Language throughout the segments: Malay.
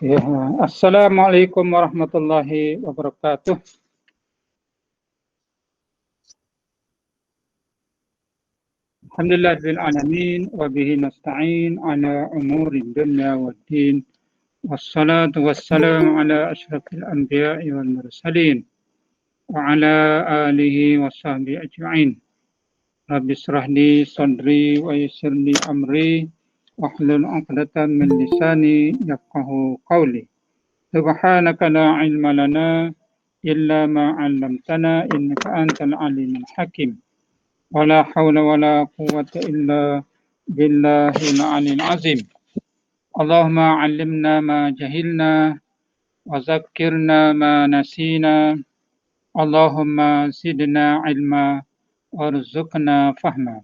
Ya, Assalamualaikum warahmatullahi wabarakatuh. Alhamdulillahirabbil alamin wa bihi nasta'in ala umuri dunya waddin. Wassalatu wassalamu ala asyrafil anbiya'i wal mursalin wa ala alihi wa sahbihi ajma'in. Rabbi israh li sadri wa yassir li amri wahlul 'uqdatam min lisani yafqahu qawli. Subhanaka la ilma lana illa ma 'allamtana innaka antal alimul hakim. Wala haula wala quwwata illa billahil aliyil azim. Allahumma 'allimna ma jahilna wa zakkirna ma nasina. Allahumma zidna ilma warzuqna fahma.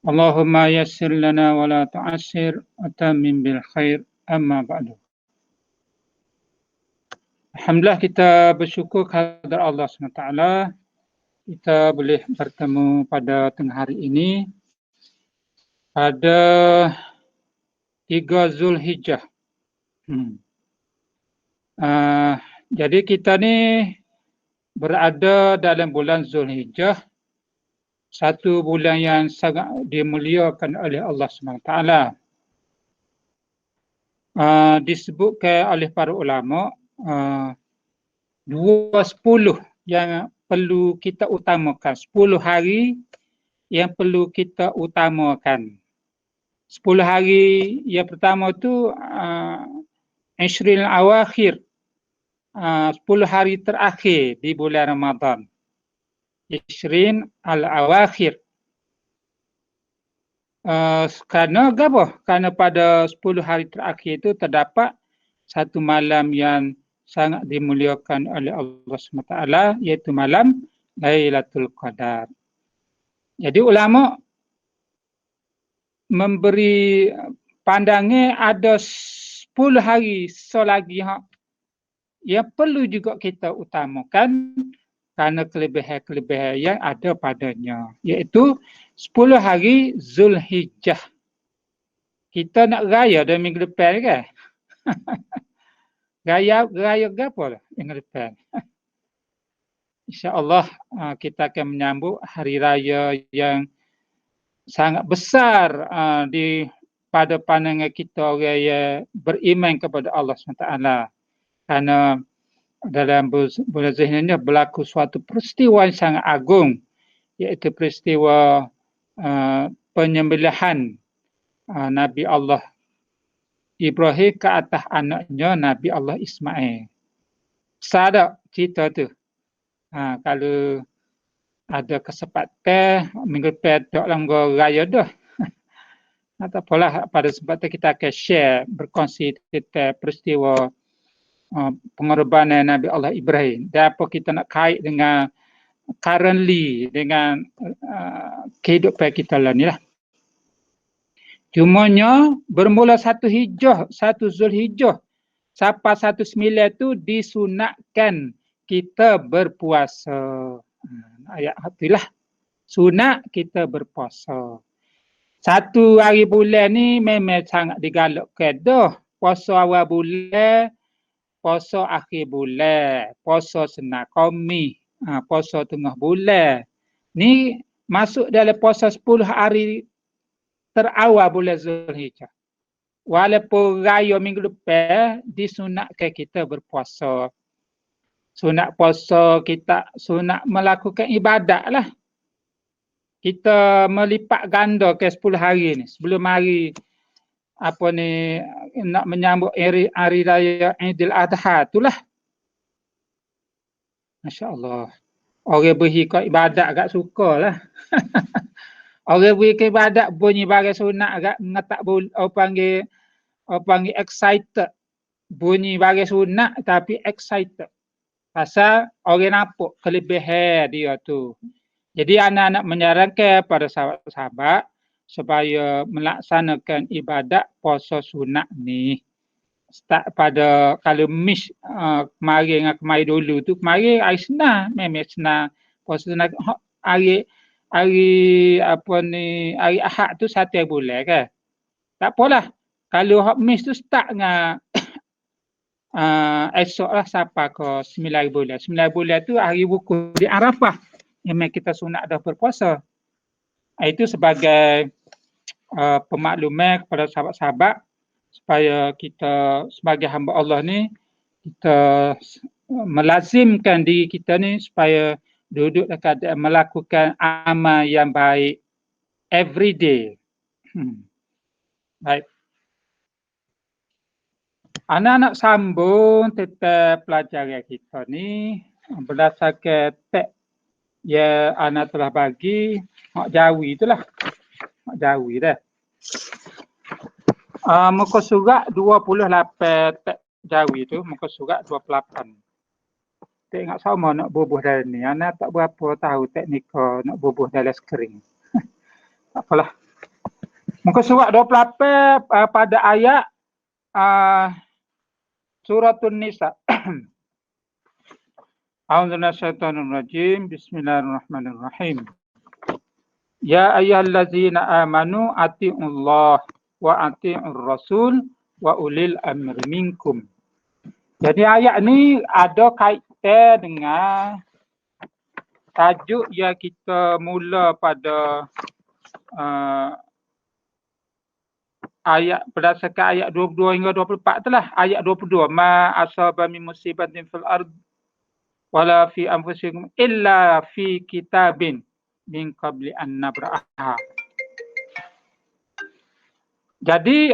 Allahumma yassir lana wa la tu'assir wa tammim bil khair, amma ba'du. Alhamdulillah, kita bersyukur kepada Allah SWT. Kita boleh bertemu pada tengah hari ini pada 3 Zulhijjah. Jadi kita ni berada dalam bulan Zulhijjah, satu bulan yang sangat dimuliakan oleh Allah SWT. Disebutkan oleh para ulama, 20 yang perlu kita utamakan, 10 hari yang perlu kita utamakan. 10 hari yang pertama tu Ishril Awakhir, 10 hari terakhir di bulan Ramadan. Ishrin al-Awakhir. Kerana apa? Kerana pada 10 hari terakhir itu terdapat satu malam yang sangat dimuliakan oleh Allah SWT, iaitu malam Lailatul Qadar. Jadi ulama memberi pandangan ada 10 hari selagi yang perlu juga kita utamakan kerana kelebihan-kelebihan yang ada padanya, iaitu 10 hari Zulhijjah. Kita nak raya dalam minggu depan kan? Raya apa lah minggu depan? InsyaAllah kita akan menyambut hari raya yang sangat besar pada pandangan kita orang yang beriman kepada Allah SWT. Kerana dalam bulan Zulhijjah berlaku suatu peristiwa yang sangat agung, iaitu peristiwa penyembelihan Nabi Allah Ibrahim ke atas anaknya Nabi Allah Ismail. Sadar cerita tu. Kalau ada kesempatan minggu depan tak langgar raya dah. Tak apalah, pada kesempatan kita akan share, berkongsi tentang peristiwa pengorbanan Nabi Allah Ibrahim dan apa kita nak kait dengan currently, dengan kehidupan kita lah ni lah. Cumanya bermula 1 Zulhijjah sampai 1/9 tu disunatkan kita berpuasa. Ayat itulah, sunat kita berpuasa. 1 hari bulan ni memang sangat digalakkan dah. Puasa awal bulan, puasa akhir bulan, puasa senang kami, puasa tengah bulan. Ni masuk dalam puasa 10 hari terawal bulan Zulhijjah. Walaupun raya minggu depan, disunatkan kita berpuasa. Sunat puasa kita, sunat melakukan ibadat lah. Kita melipat ganda ke 10 hari ni. Sebelum hari nak menyambut hari raya Aidil Adha itulah. Masya Allah. Orang beri kau ibadat agak suka lah. Orang beri ke ibadat bunyi barang sunat agak ngatak panggil excited. Bunyi barang sunat tapi excited. Pasal orang nampak kelebihan dia tu. Jadi anak-anak menyarankan pada sahabat-sahabat supaya melaksanakan ibadat puasa sunat ni. Start pada kalau kemarin dengan kemarin dulu tu, kemarin hari Senang, memang Senang puasa sunat. Hari Ahad tu 1 bulan kan. Tak apalah. Kalau Khamis tu start dengan esok lah siapa ke 9 bulan. 9 bulan tu hari wukuf di Arafah. Yang kita sunat dah berpuasa. Itu sebagai pemakluman kepada sahabat-sahabat supaya kita sebagai hamba Allah ni kita melazimkan diri kita ni supaya duduk dekat melakukan amal yang baik every day. Baik. Anak-anak sambung tentang pelajaran kita ni berdasarkan teks yang anak telah bagi hak Jawi itulah. Hak Jawi dah. Muka surat 28 teks Jawi tu, muka surat 28. Tak ingat sama nak bubuh dalam ni. Anak tak berapa tahu teknika nak bubuh dalam skrin. Tak apalah. Muka surat 28 pada ayat Suratun Nisa. A'udzubillahi Bismillahirrahmanirrahim. Ya ayyuhallazina amanu atiiullah wa atiiur rasul wa ulil amri minkum. Jadi ayat ni ada kaitan dengan tajuk yang kita mula pada ayat berdasarkan ayat 22 hingga 24 itulah. Ayat 22, ma asaba min musibatin fil ard wala fi anfusikum illa fi kitabin min qabli an nabra'aha. Jadi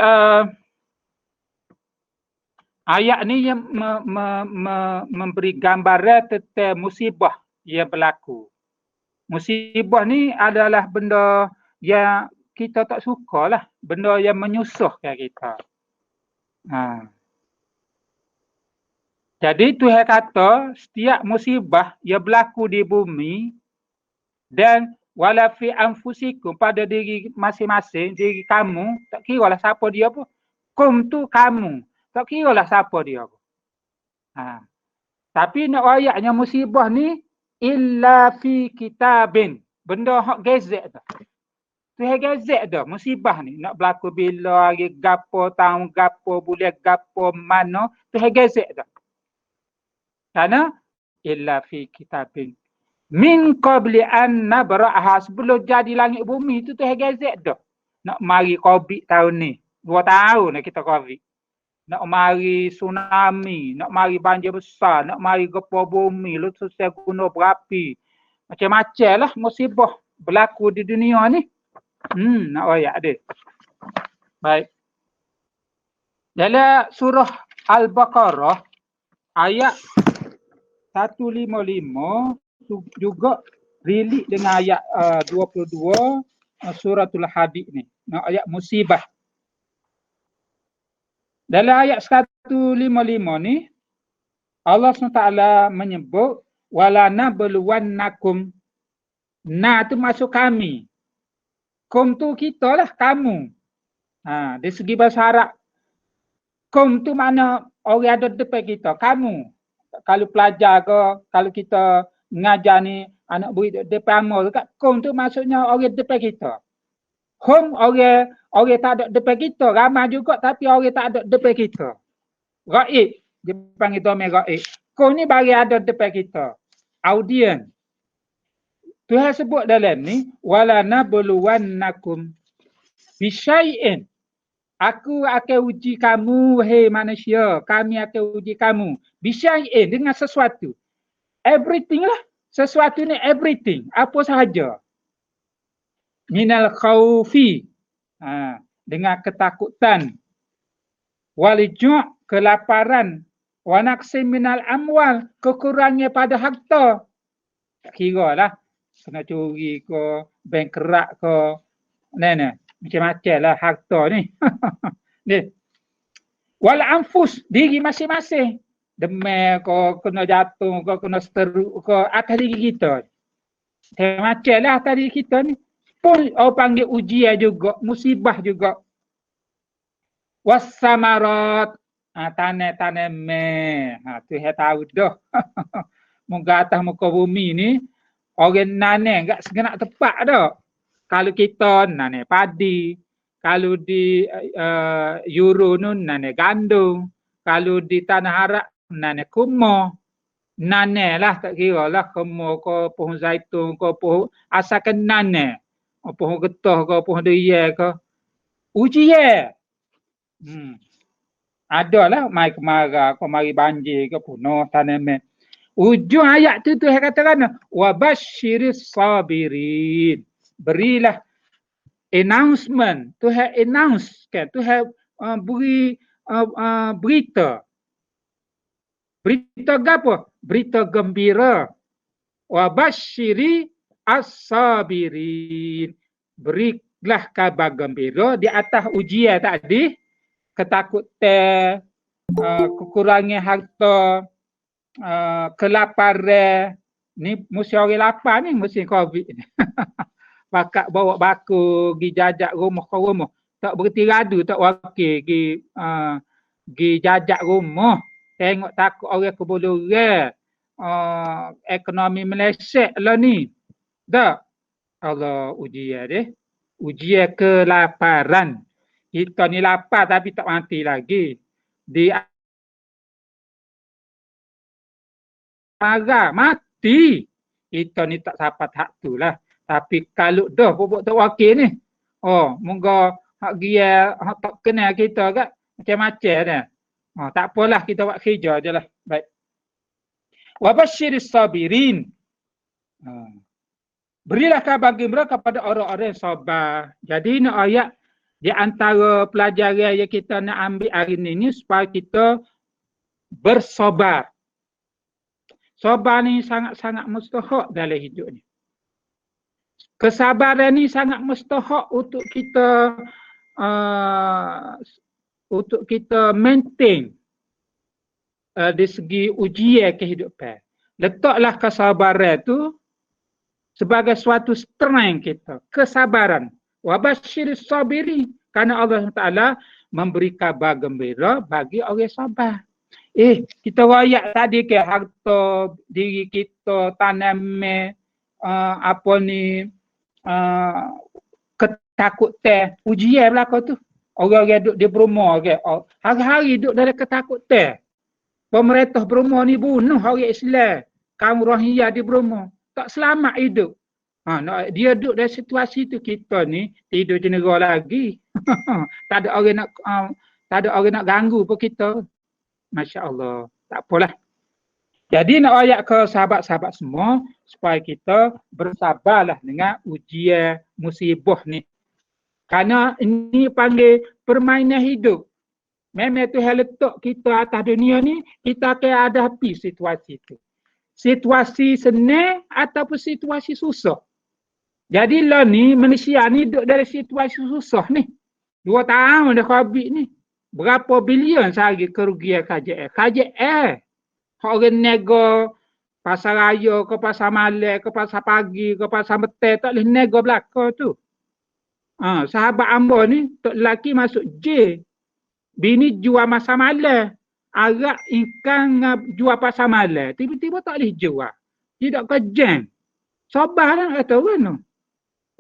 ayat ni yang memberi gambaran tentang musibah yang berlaku. Musibah ni adalah benda yang kita tak sukalah, benda yang menyusahkan kita. Jadi Tuhan kata setiap musibah yang berlaku di bumi dan wala fi anfusikum, pada diri masing-masing, diri kamu, tak kira lah siapa dia pun. Kum tu kamu, tak kira lah siapa dia pun. Tapi nak ayatnya musibah ni illa fi kitabin, benda hak gezek tu. Tuhan gezek dah musibah ni nak berlaku bila, hari gapo, tahun gapo, bulan gapo, mana, Tuhan gezek dah. Kerana illa fi kitabin min qabli an nabra'aha, sebelum jadi langit bumi tu Tuhan gezek dah. Nak mari COVID tahun ni, 2 tahun dah kita COVID. Nak mari tsunami, nak mari banjir besar, nak mari gempa bumi, letusan gunung berapi. Macam-macam lah musibah berlaku di dunia ni. Nak ayat dia. Baik. Dalam surah Al-Baqarah ayat 155 juga relate dengan ayat 22 suratul Hadid ni. Nak ayat musibah. Dalam ayat 155 ni Allah SWT menyebut wala nabluwannakum. Na tu masuk kami. Kum tu kita lah, kamu. Dari segi bahasa Arab. Kum tu mana orang ada depan kita, kamu. Kalau pelajar ke, kalau kita mengajar ni, anak murid depan amal dekat, kum tu maksudnya orang depan kita. Hum orang tak ada depan kita, ramai juga tapi orang tak ada depan kita. Gaib, dia panggil domain gaib. Kum ni bagi ada depan kita. Audien. Tuhan sebut dalam ni wala nabluwannakum bisyai'in. Aku akan uji kamu wahai manusia, kami akan uji kamu bisyai'in, dengan sesuatu. Everything lah. Sesuatu ni everything, apa sahaja. Minal khaufi, dengan ketakutan. Waliju' kelaparan. Wa naqsim minal amwal, kekurangan pada harta. Tak kira lah. Kena curi ke, bank kerak ke, macam-macam lah harta ni. Wal anfus, diri masing-masing. Demam ke, kena jatuh ke, kena seteruk ke, atas diri kita. Macam lah atas diri kita ni. Pun orang panggil ujian juga, musibah juga. Wassamarat, tanah-tanah meh. Tuhan tahu dah. Moga atas muka bumi ni, orang nanai enggak segenak tepat dah. Kalau kita nanai padi, kalau di Euro nun nanai gandum, Kalau di tanah Arab, nane kumo. Nane lah, tak kira lah kumo ke pohon zaitun ke pohon, asalkan nane. Pohon getah ke pohon durian ke. Ujian. Adalah mai kemarau, mari banjir ke punah tanaman. Ujung ayat tu Tuhan katakan wa basyiris sabirin. Berilah announcement, Tuhan announce kan, Tuhan beri berita. Berita apa? Berita gembira. Wa basyiri as-sabirin. Berilah kabar gembira di atas ujian tadi, ketakutan, kekurangan harta, kelaparan. Ni mesti orang lapar ni, mesti COVID ni. Pakat bawa baku, pergi jajak rumah ke rumah. Tak berhenti radu, tak wakil, pergi jajak rumah. Tengok takut orang kebuluran. Ekonomi meleset lah ni. Tak? Allah ujian dia. Ujian kelaparan. Kita ni lapar tapi tak mati lagi. Di marah, mati. Kita ni tak sapat hak tu lah. Tapi kalau dah pupuk tak wakil ni. Moga hak dia hak tak kenal kita kat macam-macam dah. Tak apalah, kita buat kerja je lah. Baik. Wa basyiris sabirin. Berilah kabar gembira kepada orang-orang yang sabar. Jadi ni ayat di antara pelajaran yang kita nak ambil hari ni supaya kita bersabar. Sabar ni sangat-sangat mustahak dalam hidup ni. Kesabaran ni sangat mustahak untuk kita maintain di segi ujian kehidupan. Letaklah kesabaran tu sebagai suatu strength kita, kesabaran. Wa basyiris sabirin, kerana Allah Taala memberi kabar gembira bagi orang sabar. Kita royak tadi ke harta diri kita, tanaman, ketakutan, ujian belaka tu. Orang-orang duduk di Burma, hari-hari duduk dalam ketakutan. Pemerintah Burma ni bunuh orang Islam, kaum Rohingya di Burma. Tak selamat hidup. Dia duduk dalam situasi tu, kita ni tidur jenera lagi. Tak ada orang nak ganggu pun kita. Masya Allah. Tak apalah. Jadi nak ayat ke sahabat-sahabat semua supaya kita bersabarlah dengan ujian musibah ni. Kerana ini panggil permainan hidup. Memang Tuhan letak kita atas dunia ni, kita akan hadapi situasi itu. Situasi senang ataupun situasi susah. Jadi lah ni, Malaysia ni duduk dalam situasi susah ni. 2 tahun dah COVID ni. Berapa bilion sehari kerugian KJL. KJL. Orang nego pasar raya ke pasar malam ke pasar pagi ke pasar betul tak boleh nego belakang tu. Sahabat Ambo ni, tok lelaki masuk jail. Bini jual masa malam. Arak ikan jual pasar malam. Tiba-tiba tak boleh jual. Tidak kejam. Sabarlah kata kan.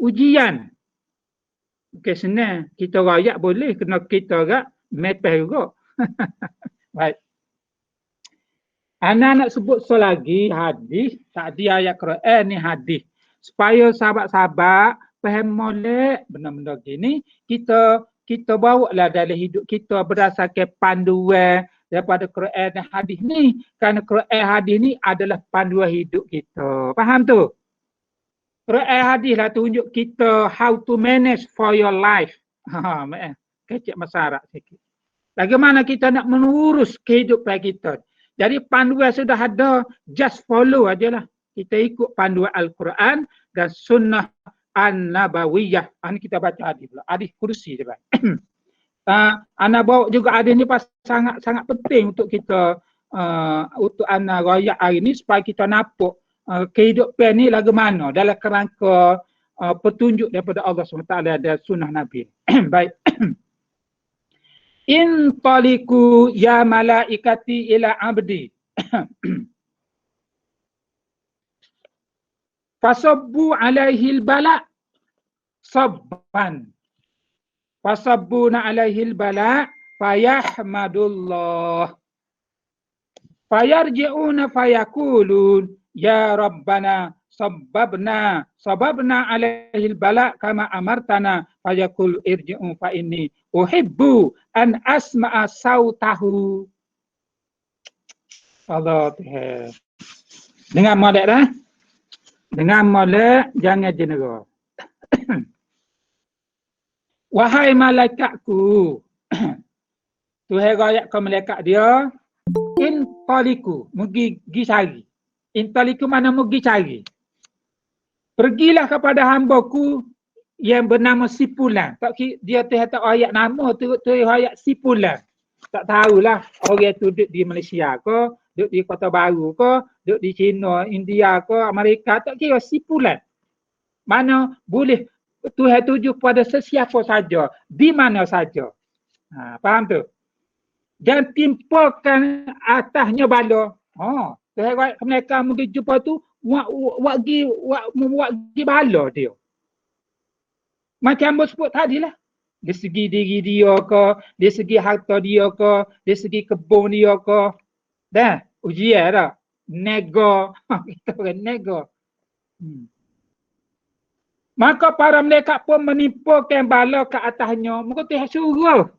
Ujian. Okey, senang. Kita rakyat boleh. Kena kita agak mepeh juga. Baik. Ana nak sebut lagi hadis. Tadi ayat Quran ni hadis. Supaya sahabat-sahabat faham molek benda-benda gini. Kita bawa lah dalam hidup kita berdasarkan panduan daripada Quran dan hadis ni. Kerana Quran hadis ni adalah panduan hidup kita. Faham tu? Quran hadis lah tunjuk kita how to manage for your life. Kecik masyarakat sikit. Bagaimana kita nak mengurus kehidupan kita. Jadi panduan sudah ada, just follow ajalah. Kita ikut panduan Al-Quran dan sunnah An-Nabawiyah. Ini kita baca hadis pula. Hadis kursi dia. Ana bawa juga hadis ni sangat penting untuk kita untuk ana royak hari ni supaya kita nampak kehidupan ni lagu mana dalam kerangka petunjuk daripada Allah SWT dan sunnah Nabi. Baik. Intaliku ya malaikati ila abdi. Fasabbu alaihi bala sabban. Fasabbuna alaihi bala fayahmadullah. Fayarji'una fayaqulun ya rabbana sababna alaihil bala kama amartana fayaqul irji'u fa inni uhibbu an asma'a sautahu. Allah Tuhan. Dengar molek dah. Dengar molek, jangan jenera. Wahai malaikatku. Tuhan rakyat ke malaikat dia. Intaliku, pergi cari. Intaliku mana pergi cari. Pergilah kepada hambaku yang bernama Sipulan. Tak dia tak ayat nama tu ayat Sipulan. Tak tahulah orang tu duduk di Malaysia ke, duduk di Kota Baru ke, duduk di China, India ke, Amerika, tak kira Sipulan. Mana boleh Tuhan tuju pada sesiapa saja, di mana saja. Faham tu? Dan timpakan atasnya bala. Tuhan mereka mungkin jumpa tu wak gi bala dia. Macam sebut tadi lah. Dari segi diri dia ke, dari segi harta dia ke, dari segi kebun dia ke. Dah, ujian dah. Nego. Kita orang nego. Maka para malaikat pun menimpakan bala ke atasnya. Maka Tuhan suruh.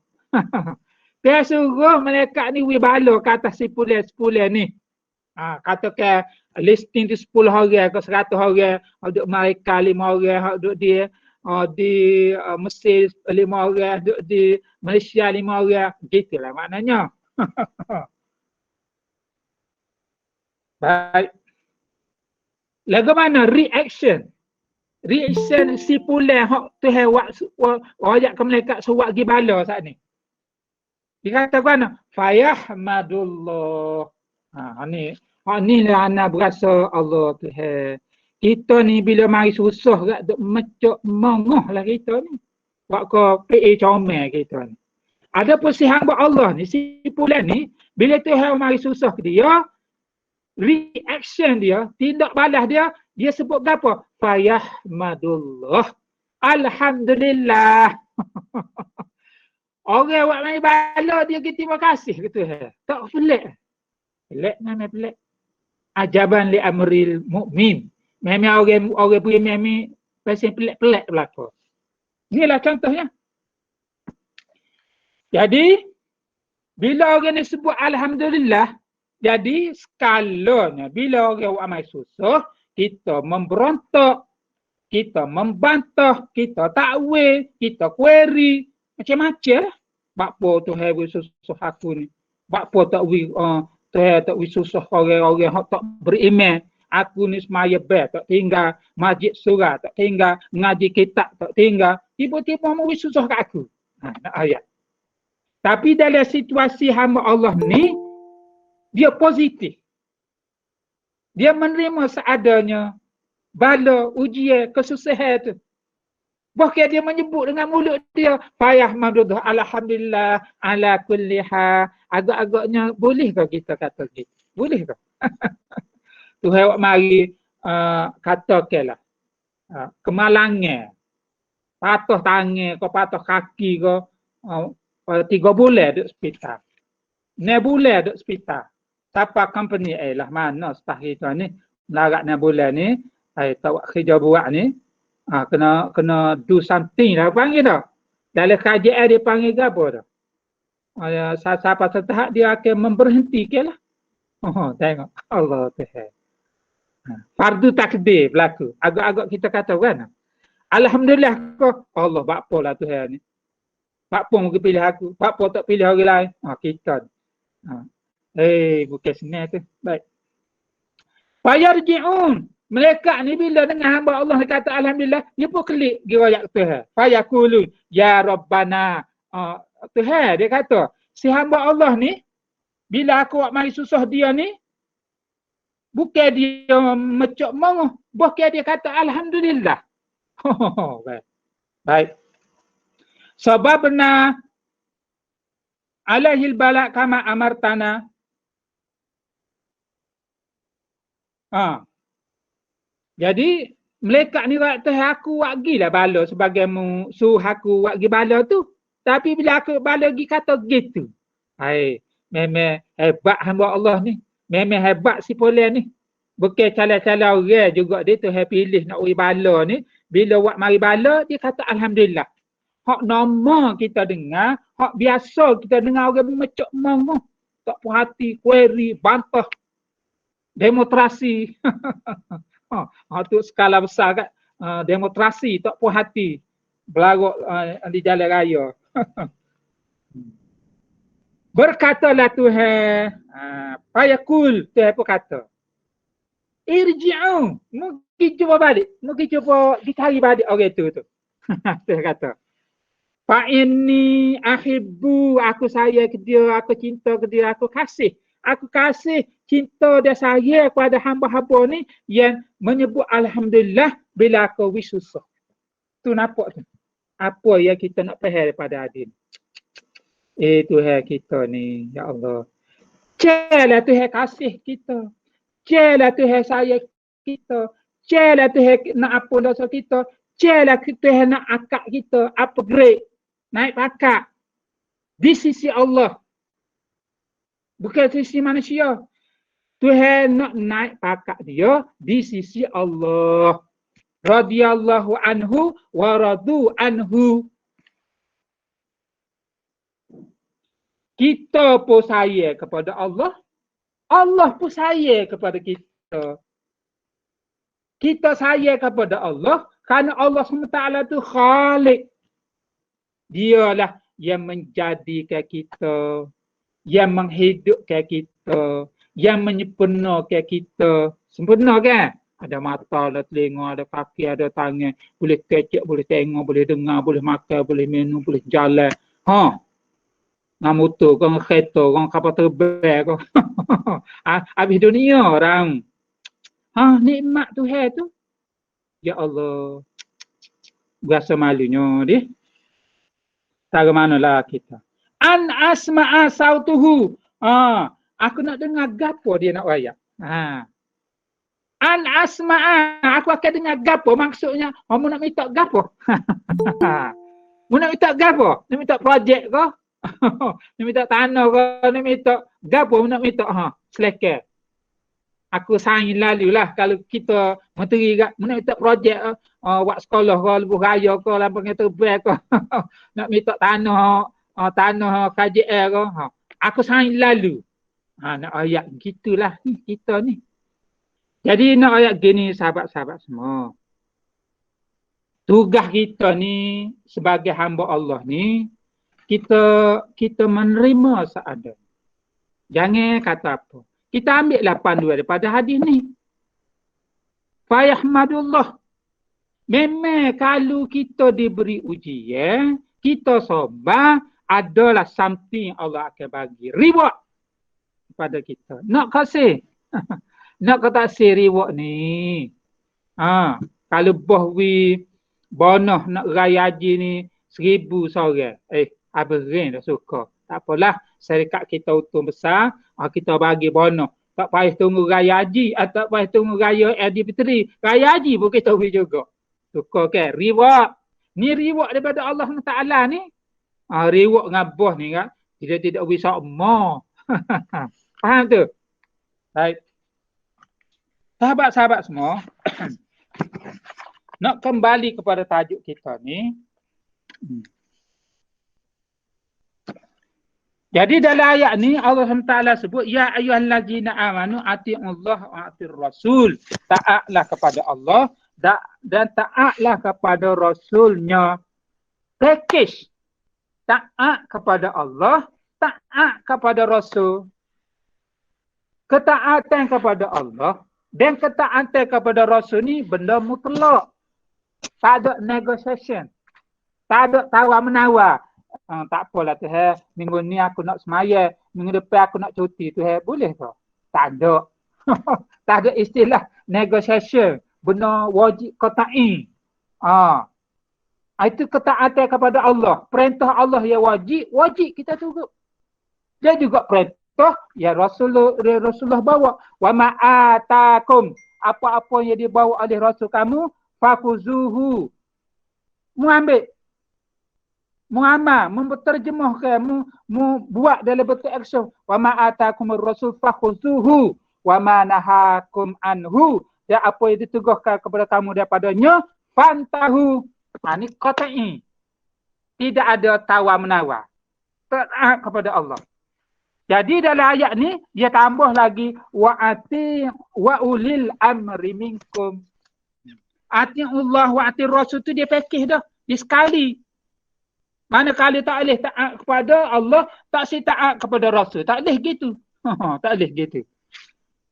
Tuhan suruh malaikat ni bala ke atas sepulan ni. Katakan listing tu 10 orang ke 100 orang. Duduk Amerika 5 orang. Duduk di Mesir 5 orang. Duduk di Malaysia 5 orang. Gitulah maknanya. Baik. Lagu mana reaction? Reaction sepulan hak Tuhan ayat ke malaikat suruh pergi bala saat ni. Dia kata mana? Fayahmadullah. Ni lah anak berasa Allah Tuhan. Kita ni bila mari susah kat duk mecok mengoh lah kita ni. Buat ke PA comel kita ni. Ada pun si hamba Allah ni, si pulan ni, bila Tuhan mari susah ke dia, reaction dia, tindak balas dia, dia sebut apa? Fayahmadullah. Alhamdulillah. Orang buat main bala dia kata terima kasih ke Tuhan. Tak pelik. Pelik mana pelik. Ajaban li amril mu'min. Memang orang punya memang pasal pelik-pelik berlaku. Inilah contohnya. Jadi bila orang ni sebut alhamdulillah, jadi skalanya bila orang buat amal susah, kita memberontak, kita membantah, kita takwil, kita query, macam-macam lah. Bakpo Tuhan beri susah aku ni. Bakpo tak beri Tuhan tak beri susah orang-orang yang tak beriman. Aku ni semaya bel, tak tinggal masjid surah, tak tinggal ngaji kitab, tak tinggal. Tiba-tiba mau beri susah kat aku. Nak ayat. Tapi dalam situasi hamba Allah ni, dia positif. Dia menerima seadanya bala, ujian, kesusahan tu. Bahkan dia menyebut dengan mulut dia, Fayahmadullah, alhamdulillah, ala kulli hal. Agak-agaknya boleh ke kita kata gitu? Boleh ke? Tuhan awak mari katakanlah kemalangan, patah tangan ke patah kaki ke 3 bulan duduk hospital. 6 bulan duduk hospital. Siapa company lah mana staff kita ni melarat 6 bulan ni, tak buat kerja buat ni, kena do something lah panggil dah. Dalam kajian dia panggil ke apa dah? Siapa setahap dia akan memberhentikan lah. Tengok. Allah Tuhan. Fardu takdir berlaku. Agak-agak kita kata kan. Alhamdulillah kau. Allah bakpo lah Tuhan ni. Bakpo mungkin pilih aku. Bakpo tak pilih orang lain. Kita. Bukan senang tu. Baik. Fayarji'un. Mereka ni bila dengan hamba Allah kata alhamdulillah, dia pun klik riwayat Tuhan. Fayaqulun ya Rabbana. Tuhan dia kata, si hamba Allah ni bila aku buat mari susah dia ni, bukan dia mecok mengoh, bahkan dia kata alhamdulillah. Baik. Sababna alaihil bala kama amartana. Jadi malaikat ni waktu aku wak gilah bala sebagai suruh aku wak gi bala tu. Tapi bila aku balik kata gitu. Hai, memang hebat hamba Allah ni. Memang hebat si Polen ni. Bukan cala-cala orang juga dia tu pilih nak ui bala ni. Bila buat mari bala, dia kata Alhamdulillah. Hak nama kita dengar, hak biasa kita dengar orang memecok mong. Tak puas hati, query, bantah. Demonstrasi. Tu skala besar kan. Demonstrasi, tak puas hati. Berlarut di jalan raya. Berkatalah Tuhan, payakul, Tuhan pun kata. Irji'u, mungkin cuba balik. Mungkin cuba dicari balik orang tu. Tuhan kata. Fa'inni ahibbu, aku sayang ke dia, aku cinta ke dia, aku kasih. Aku kasih cinta dan sayang kepada hamba-hamba ni yang menyebut Alhamdulillah bila aku wisusah. Tu nampak tu. Apa yang kita nak faham daripada hadis. Tuhan kita ni, ya Allah. Celah Tuhan kasih kita. Celah Tuhan sayang kita. Celah Tuhan nak apa dosa kita. Celah Tuhan nak akak kita. Upgrade. Naik pangkat. Di sisi Allah. Bukan sisi manusia. Tuhan nak naik pangkat dia di sisi Allah. Radiyallahu anhu wa radu anhu. Kita pun sayang kepada Allah. Allah pun sayang kepada kita. Kita sayang kepada Allah kerana Allah SWT tu Khalik. Dialah yang menjadikan kita, yang menghidupkan kita, yang menyempurnakan kita. Sempurna kan? Ada mata, ada telinga, ada kaki, ada tangan. Boleh kecek, boleh tengok, boleh dengar, boleh makan, boleh minum, boleh jalan. Dengan motor, dengan kereta, dengan kapal terbang. Habis dunia orang. Nikmat Tuhan tu. Ya Allah. Berasa malunya dia. Tak ke manalah kita. An asma'a sautuhu. Aku nak dengar gapo dia nak wayak. An asma'a. Aku akan dengar gapo. Maksudnya, kamu nak minta gapo? Mu nak minta gapo? Nak minta projek ke? Nak minta tanah ke? Nak minta gapo? Mu nak minta? Selekar. Aku saing lalu lah kalau kita menteri kat, mu nak minta projek buat sekolah ke, lebuh raya ke, lampang terbang ke. Nak minta tanah, tanah KJL ke. Aku saing lalu. Nak ayat gitulah kita ni. Jadi nak ayat gini sahabat-sahabat semua. Tugas kita ni sebagai hamba Allah ni, kita menerima seadanya. Jangan kata apa. Kita ambillah panduan daripada hadis ni. Fayahmadullah. Memang kalau kita diberi ujian, kita sabar, adalah something Allah akan bagi. Reward kepada kita. Nak kasih. Nak kata kasih reward ni. Kalau bahwi bonus nak raya haji ni 1,000 seorang. Abang dah suka. Tak apalah, syarikat kita untung besar, kita bagi bonus. Tak payah tunggu raya haji, tak payah tunggu raya Aidilfitri. Raya haji pun kita beri juga. Suka kan? Reward. Ni reward daripada Allah Ta'ala ni. Reward dengan bos ni kan. Tidak beri sama. Faham tu? Baik. Sahabat-sahabat semua. Nak kembali kepada tajuk kita ni. Jadi dalam ayat ni Allah SWT sebut ya ayyuhallazina amanu atii'ullah wa atiir rasul. Taatlah kepada Allah dan taatlah kepada rasulnya. Package. Taat kepada Allah, taat kepada rasul. Ketaatan kepada Allah dan ketaatan kepada rasul ni benda mutlak. Tak ada negotiation. Tak ada tawar-menawar. Tak apalah Tuhan, minggu ni aku nak semaya, minggu depan aku nak cuti Tuhan, boleh ke? Tak ada. Tak ada istilah negotiation, benar wajib qat'i. Itu ketaatan kepada Allah. Perintah Allah yang wajib kita turut. Dia juga perintah yang Rasulullah bawa. Wa ma'atakum, apa-apa yang dibawa oleh Rasul kamu, fakuzuhu. Mu ambil. mengamal, memterjemahkan, buat dalam bentuk action. Wa ma atakumur rasul fakhuzuhu wa ma nahakum anhu. Dan apa yang ditugaskan kepada kamu daripadanya, fantahu. Ini qat'i. Tidak ada tawar-menawar. Taat kepada Allah. Jadi dalam ayat ni dia tambah lagi wa ulil amri minkum. Ati Allah wa ati Rasul tu dia fikir dah. Dia sekali. Manakala tak boleh taat kepada Allah, tak si taat kepada Rasul. Tak boleh gitu. Tak boleh gitu.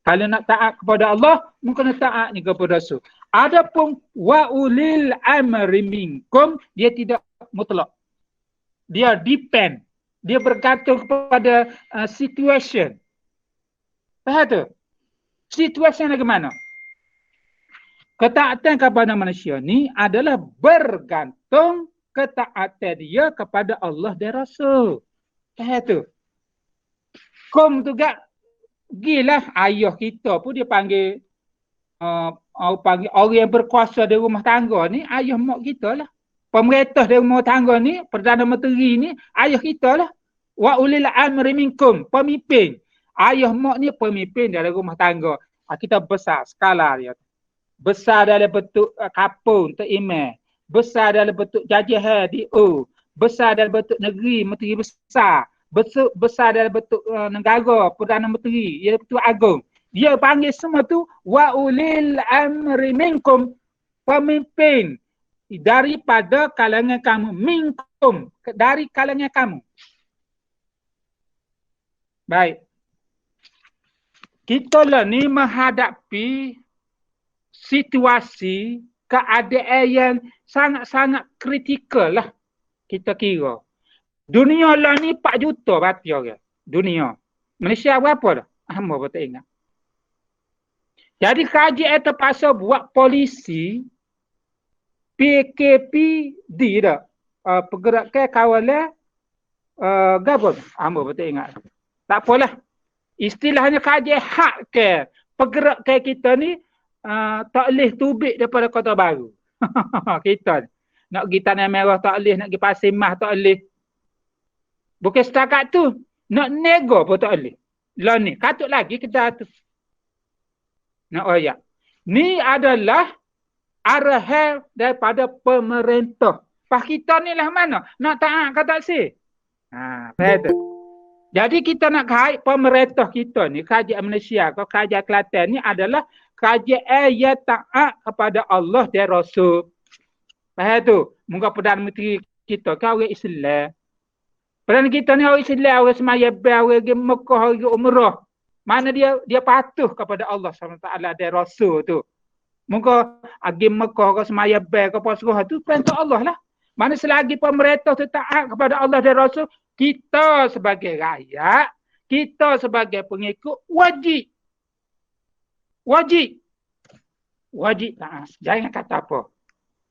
Kalau nak taat kepada Allah, mungkin taat ni kepada Rasul. Adapun wa ulil amri minkum, dia tidak mutlak. Dia depend. Dia bergantung kepada situation. Faham tu? Situation bagaimana? Ketaatan kepada manusia ni adalah bergantung ketaatan dia kepada Allah dan Rasul. Faham tu? Kom tu gak gilah ayah kita pun dia panggil panggil orang yang berkuasa di rumah tangga ni ayah mak kita lah. Pemerintah di rumah tangga ni, Perdana Menteri ni, ayah kita lah. Wa ulil amri minkum, pemimpin. Ayah mak ni pemimpin dalam rumah tangga. Kita besar skala dia. Besar dalam bentuk kapun, terimeh. Besar dalam bentuk jajahan, DO. Besar dalam bentuk negeri, menteri besar. Besar dalam bentuk negara, Perdana Menteri, ia bentuk agung. Dia panggil semua tu, wa ulil amri minkum, pemimpin. Daripada kalangan kamu, minkum, dari kalangan kamu. Baik. Kita lah ni menghadapi situasi keadaan yang sangat-sangat kritikal lah kita kira. Dunia lah ni 4 juta berarti orang. Dunia. Malaysia berapa dah? Hamba pun tak ingat. Jadi kerajaan terpaksa buat polisi PKPD dah. Pergerakan kawalan gabung. Hamba pun tak ingat. Tak apalah. Istilahnya kerajaan hak ke pergerakan kita ni tak boleh tubik daripada Kota Baru. Kita ni. Nak pergi Tanah Merah tak boleh, nak pergi Pasir Mas tak boleh. Bukan setakat tu. Nak nego pun tak boleh. Lah ni, katut lagi kita tu. Nak ayat. Ni adalah arahan daripada pemerintah. Pas kita ni lah mana? Nak taat ke tak sih? Faham tu? Jadi kita nak kait pemerintah kita ni, kerajaan Malaysia atau kerajaan Kelantan ni adalah kerajaan yang taat kepada Allah dan Rasul. Faham tu? Moga Perdana Menteri kita kan orang Islam. Perdana kita ni orang Islam, orang semaya ber, orang pergi Mekah, orang pergi umrah. Mana dia patuh kepada Allah SWT dan Rasul tu. Moga pergi Mekah, orang semaya ber, ke Pasrah tu perintah Allah lah. Mana selagi pemerintah tu taat kepada Allah dan Rasul, kita sebagai rakyat, kita sebagai pengikut wajib taat. Jangan kata apa.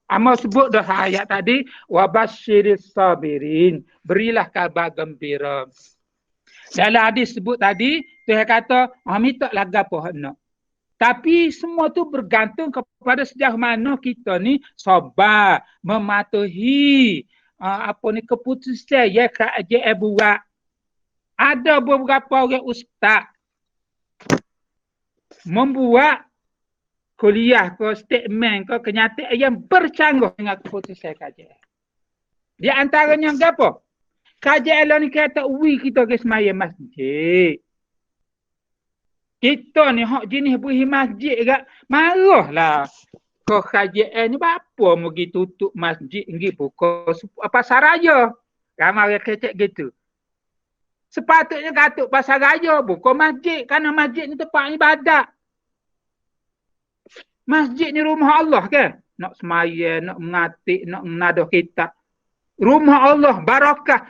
Amal sebut dah ayat tadi, wabasyiris sabirin, berilah kabar gembira. Dalam hadis sebut tadi, Tuhan kata, minta lah gapo hendak. Tapi semua tu bergantung kepada sejauh mana kita ni sabar, mematuhi keputusan yang kerajaan buat. Ada beberapa orang ustaz membuat kuliah ke statement ke kenyataan yang bercanggah dengan keputusan kerajaan. Di antaranya apa? Kerajaan ni kata kita ke semaya masjid. Kita ni hak jenis pergi masjid agak marahlah. Kau kerajaan ni apa mau pergi tutup masjid pergi buka pasar raya. Ramai orang kecek gitu. Sepatutnya katuk pasar raya buka masjid kerana masjid ni tempat ibadat. Masjid ni rumah Allah kan? Nak semaya, nak mengatik, nak menadah kitab. Rumah Allah, barakah.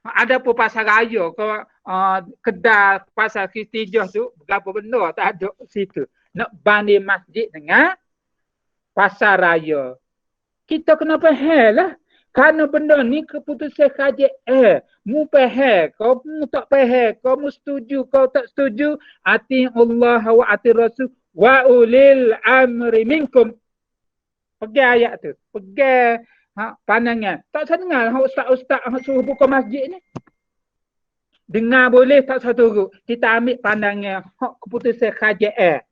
Ada pun pasar raya, kedai pasar Kristijah tu, berapa benda tak ada situ. Nak banding masjid dengan pasar raya. Kita kena faham lah. Kerana benda ni keputusan kerajaan. Mu faham, kau mu tak faham, kau mu setuju, kau tak setuju. Ati Allah wa ati Rasul. Wa ulil amri minkum. Pegang ayat tu. Pegang Pandangan. Tak usah dengar ustaz-ustaz suruh buka masjid ni. Dengar boleh, tak usah turut. Kita ambil pandangan keputusan KJL.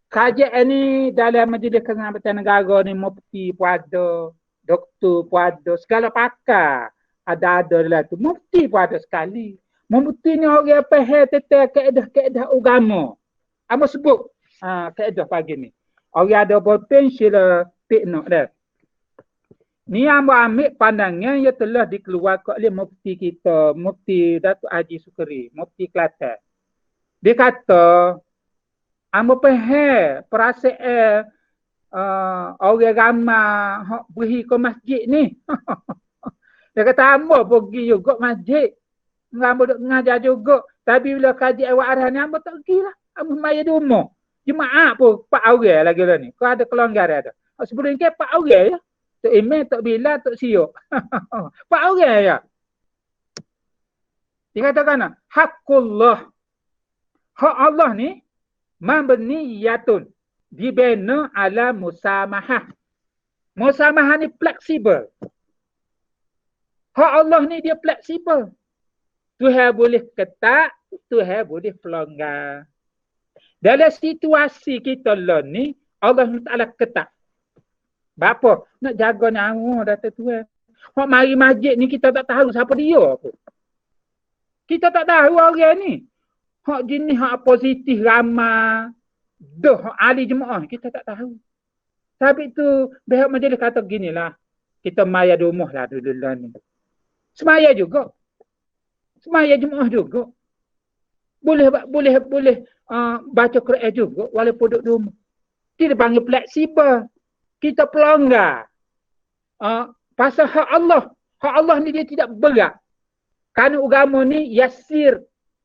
KJL ni dalam Majlis Keselamatan Negara ni mufti pun ada, doktor pun ada, segala pakar ada dalam tu. Mufti pun ada sekali. Mufti ni orang faham tentang kaedah-kaedah agama. Apa sebut kaedah pagi ni. Orang ada potensial teknik dah. Ni ambil pandangan yang telah dikeluarkan oleh mufti kita, Mufti Datuk Haji Sukri, Mufti Kelantan. Dia kata, amba faham perasaan orang ramai hak pergi ke masjid ni. Dia kata amba pergi juga masjid. Amba duk ngajar juga. Tapi bila kaji awak arah ni amba tak pergi lah. Amba maya di rumah. Jemaah pun 4 orang lagi lah ni. Kau ada kelonggaran ada. Sebelum ni 4 orang ya. Tok Imam, Tok Bilal, Tok Siok. 4 orang ya. Dia katakan hakullah. Hak Allah ni mabniyatun dibina ala musamahah. Musamahah ni fleksibel. Hak Allah ni dia fleksibel. Tuhan boleh ketat, Tuhan boleh pelonggar. Dalam situasi kita lah ni, Allah Ta'ala ketat. Bapa nak jaga nyawa data Tuhan. Hak mari masjid ni kita tak tahu siapa dia apa. Kita tak tahu orang ni. Hak jenis hak positif ramai. Hak ahli jemaah kita tak tahu. Tapi tu pihak majlis kata ginilah. Kita maya di rumah lah dulu ni. Semaya juga. Semaya jemaah juga. Boleh baca Quran juga walaupun duduk di rumah. Kita panggil fleksibel. Kita pelonggar. Pasal hak Allah. Hak Allah ni dia tidak berat. Kerana agama ni yasir.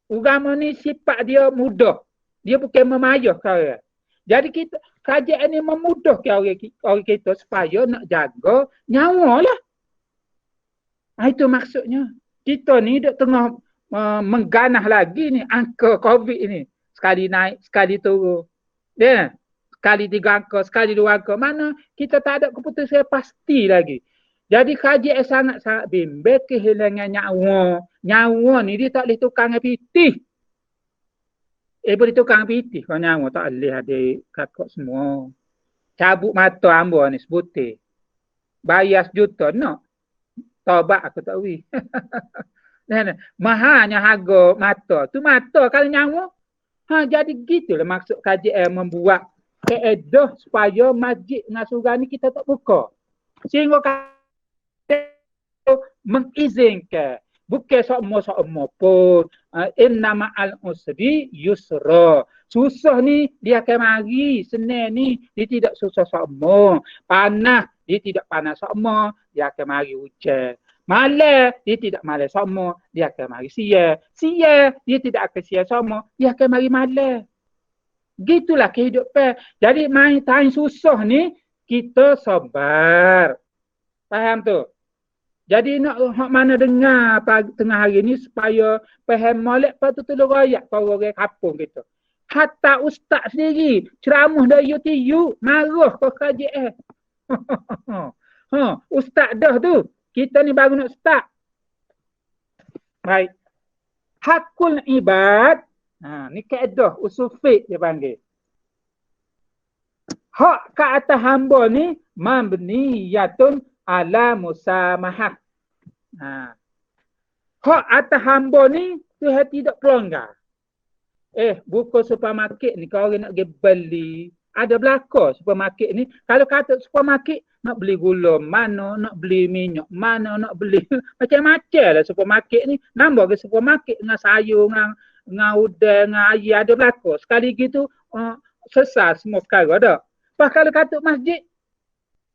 Agama ni sifat dia mudah. Dia bukan memayahkan orang. Jadi kita, kerajaan ni memudahkan orang kita supaya nak jaga nyawa lah. Itu maksudnya. Kita ni duk tengah mengganah lagi ni angka COVID ni. Sekali naik, sekali turun. Dia sekali 3 angka, sekali 2 angka. Mana kita tak ada keputusan pasti lagi. Jadi kajian sangat-sangat bimbang kehilangan nyawa. Nyawa ni dia tak boleh tukar dengan pitih. Boleh tukar dengan pitih. Kalau nyawa tak boleh ada kakak semua. Cabut mata hamba ni sebutir. Bayar sejuta nak. Taubat aku tak boleh. Mahalnya harga mata. Tu mata kalau nyawa. Jadi gitulah maksud kajian membuat keedah supaya masjid dengan surau ni kita tak buka. Sehingga mengizinkan bukan sama-sama pun inna ma'al usri yusra. Susah ni dia akan mari, senang ni dia tidak susah sama. Panas dia tidak panas sama, dia akan mari hujan. Malam dia tidak malam sama, dia akan mari siang. Siang dia tidak akan siang sama, dia akan mari malam. Gitulah kehidupan. Jadi main time susah ni kita sabar. Faham tu? Jadi nak hak mana dengar tengah hari ni supaya faham molek lepas tu tolong rakyat orang kampung kita. Hatta ustaz sendiri ceramah dari YouTube marah ke KJL. Ustaz dah tu. Kita ni baru nak start. Baik. Hakul ibad. Ni kaedah usul fiqh dia panggil. Hak ke atas hamba ni mabniyatun ala musamahah. Hak atas hamba ni Tuhan tidak pelonggar. Buka supermarket ni kalau orang nak pergi beli, ada belakang supermarket ni. Kalau kata supermarket nak beli gula mana, nak beli minyak mana, nak beli macam-macam lah supermarket ni. Nambah ke supermarket dengan sayur, dengan udang, dengan air ada belakang. Sekali gitu sesat semua perkara ada. Lepas kalau kata masjid,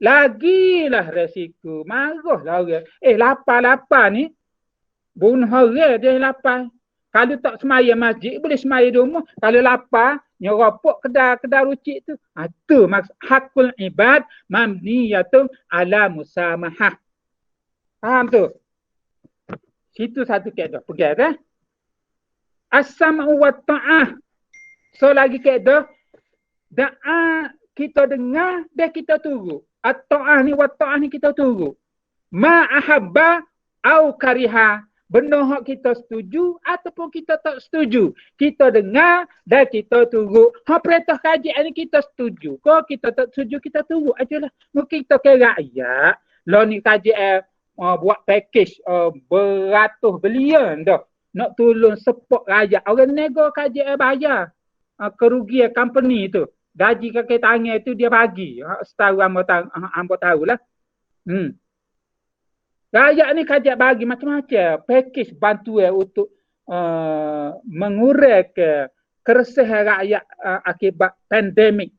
lagilah resiko. Marahlah orang. Lapar-lapar ni, bunuh orang dia lapar. Kalau tak semaya masjid, boleh semaya di rumah. Kalau lapar, nyeropok kedai rucik tu. Tu maksud hakul ibad mabniyatun ala musamahah. Faham tu? Situ satu kaedah. Pergi dah. As-sam'u wa ta'ah. So lagi kaedah. kita dengar dan kita turut. At-ta'ah ni wa ta'ah ni kita turut. Ma ahabba au kariha. Benda hak kita setuju ataupun kita tak setuju. Kita dengar dan kita turut. Hak perintah kajian ni kita setuju. Kalau kita tak setuju, kita turut ajalah. Mungkin kita kira rakyat. Lah ni kajian buat package beratus bilion dah. Nak tolong support rakyat. Orang nego kajian bayar. Kerugian company tu. Gaji kaki tangan tu dia bagi. Setahu hamba tahulah. Rakyat ni kajian bagi macam-macam package bantuan untuk mengurangkan keresahan rakyat akibat pandemik.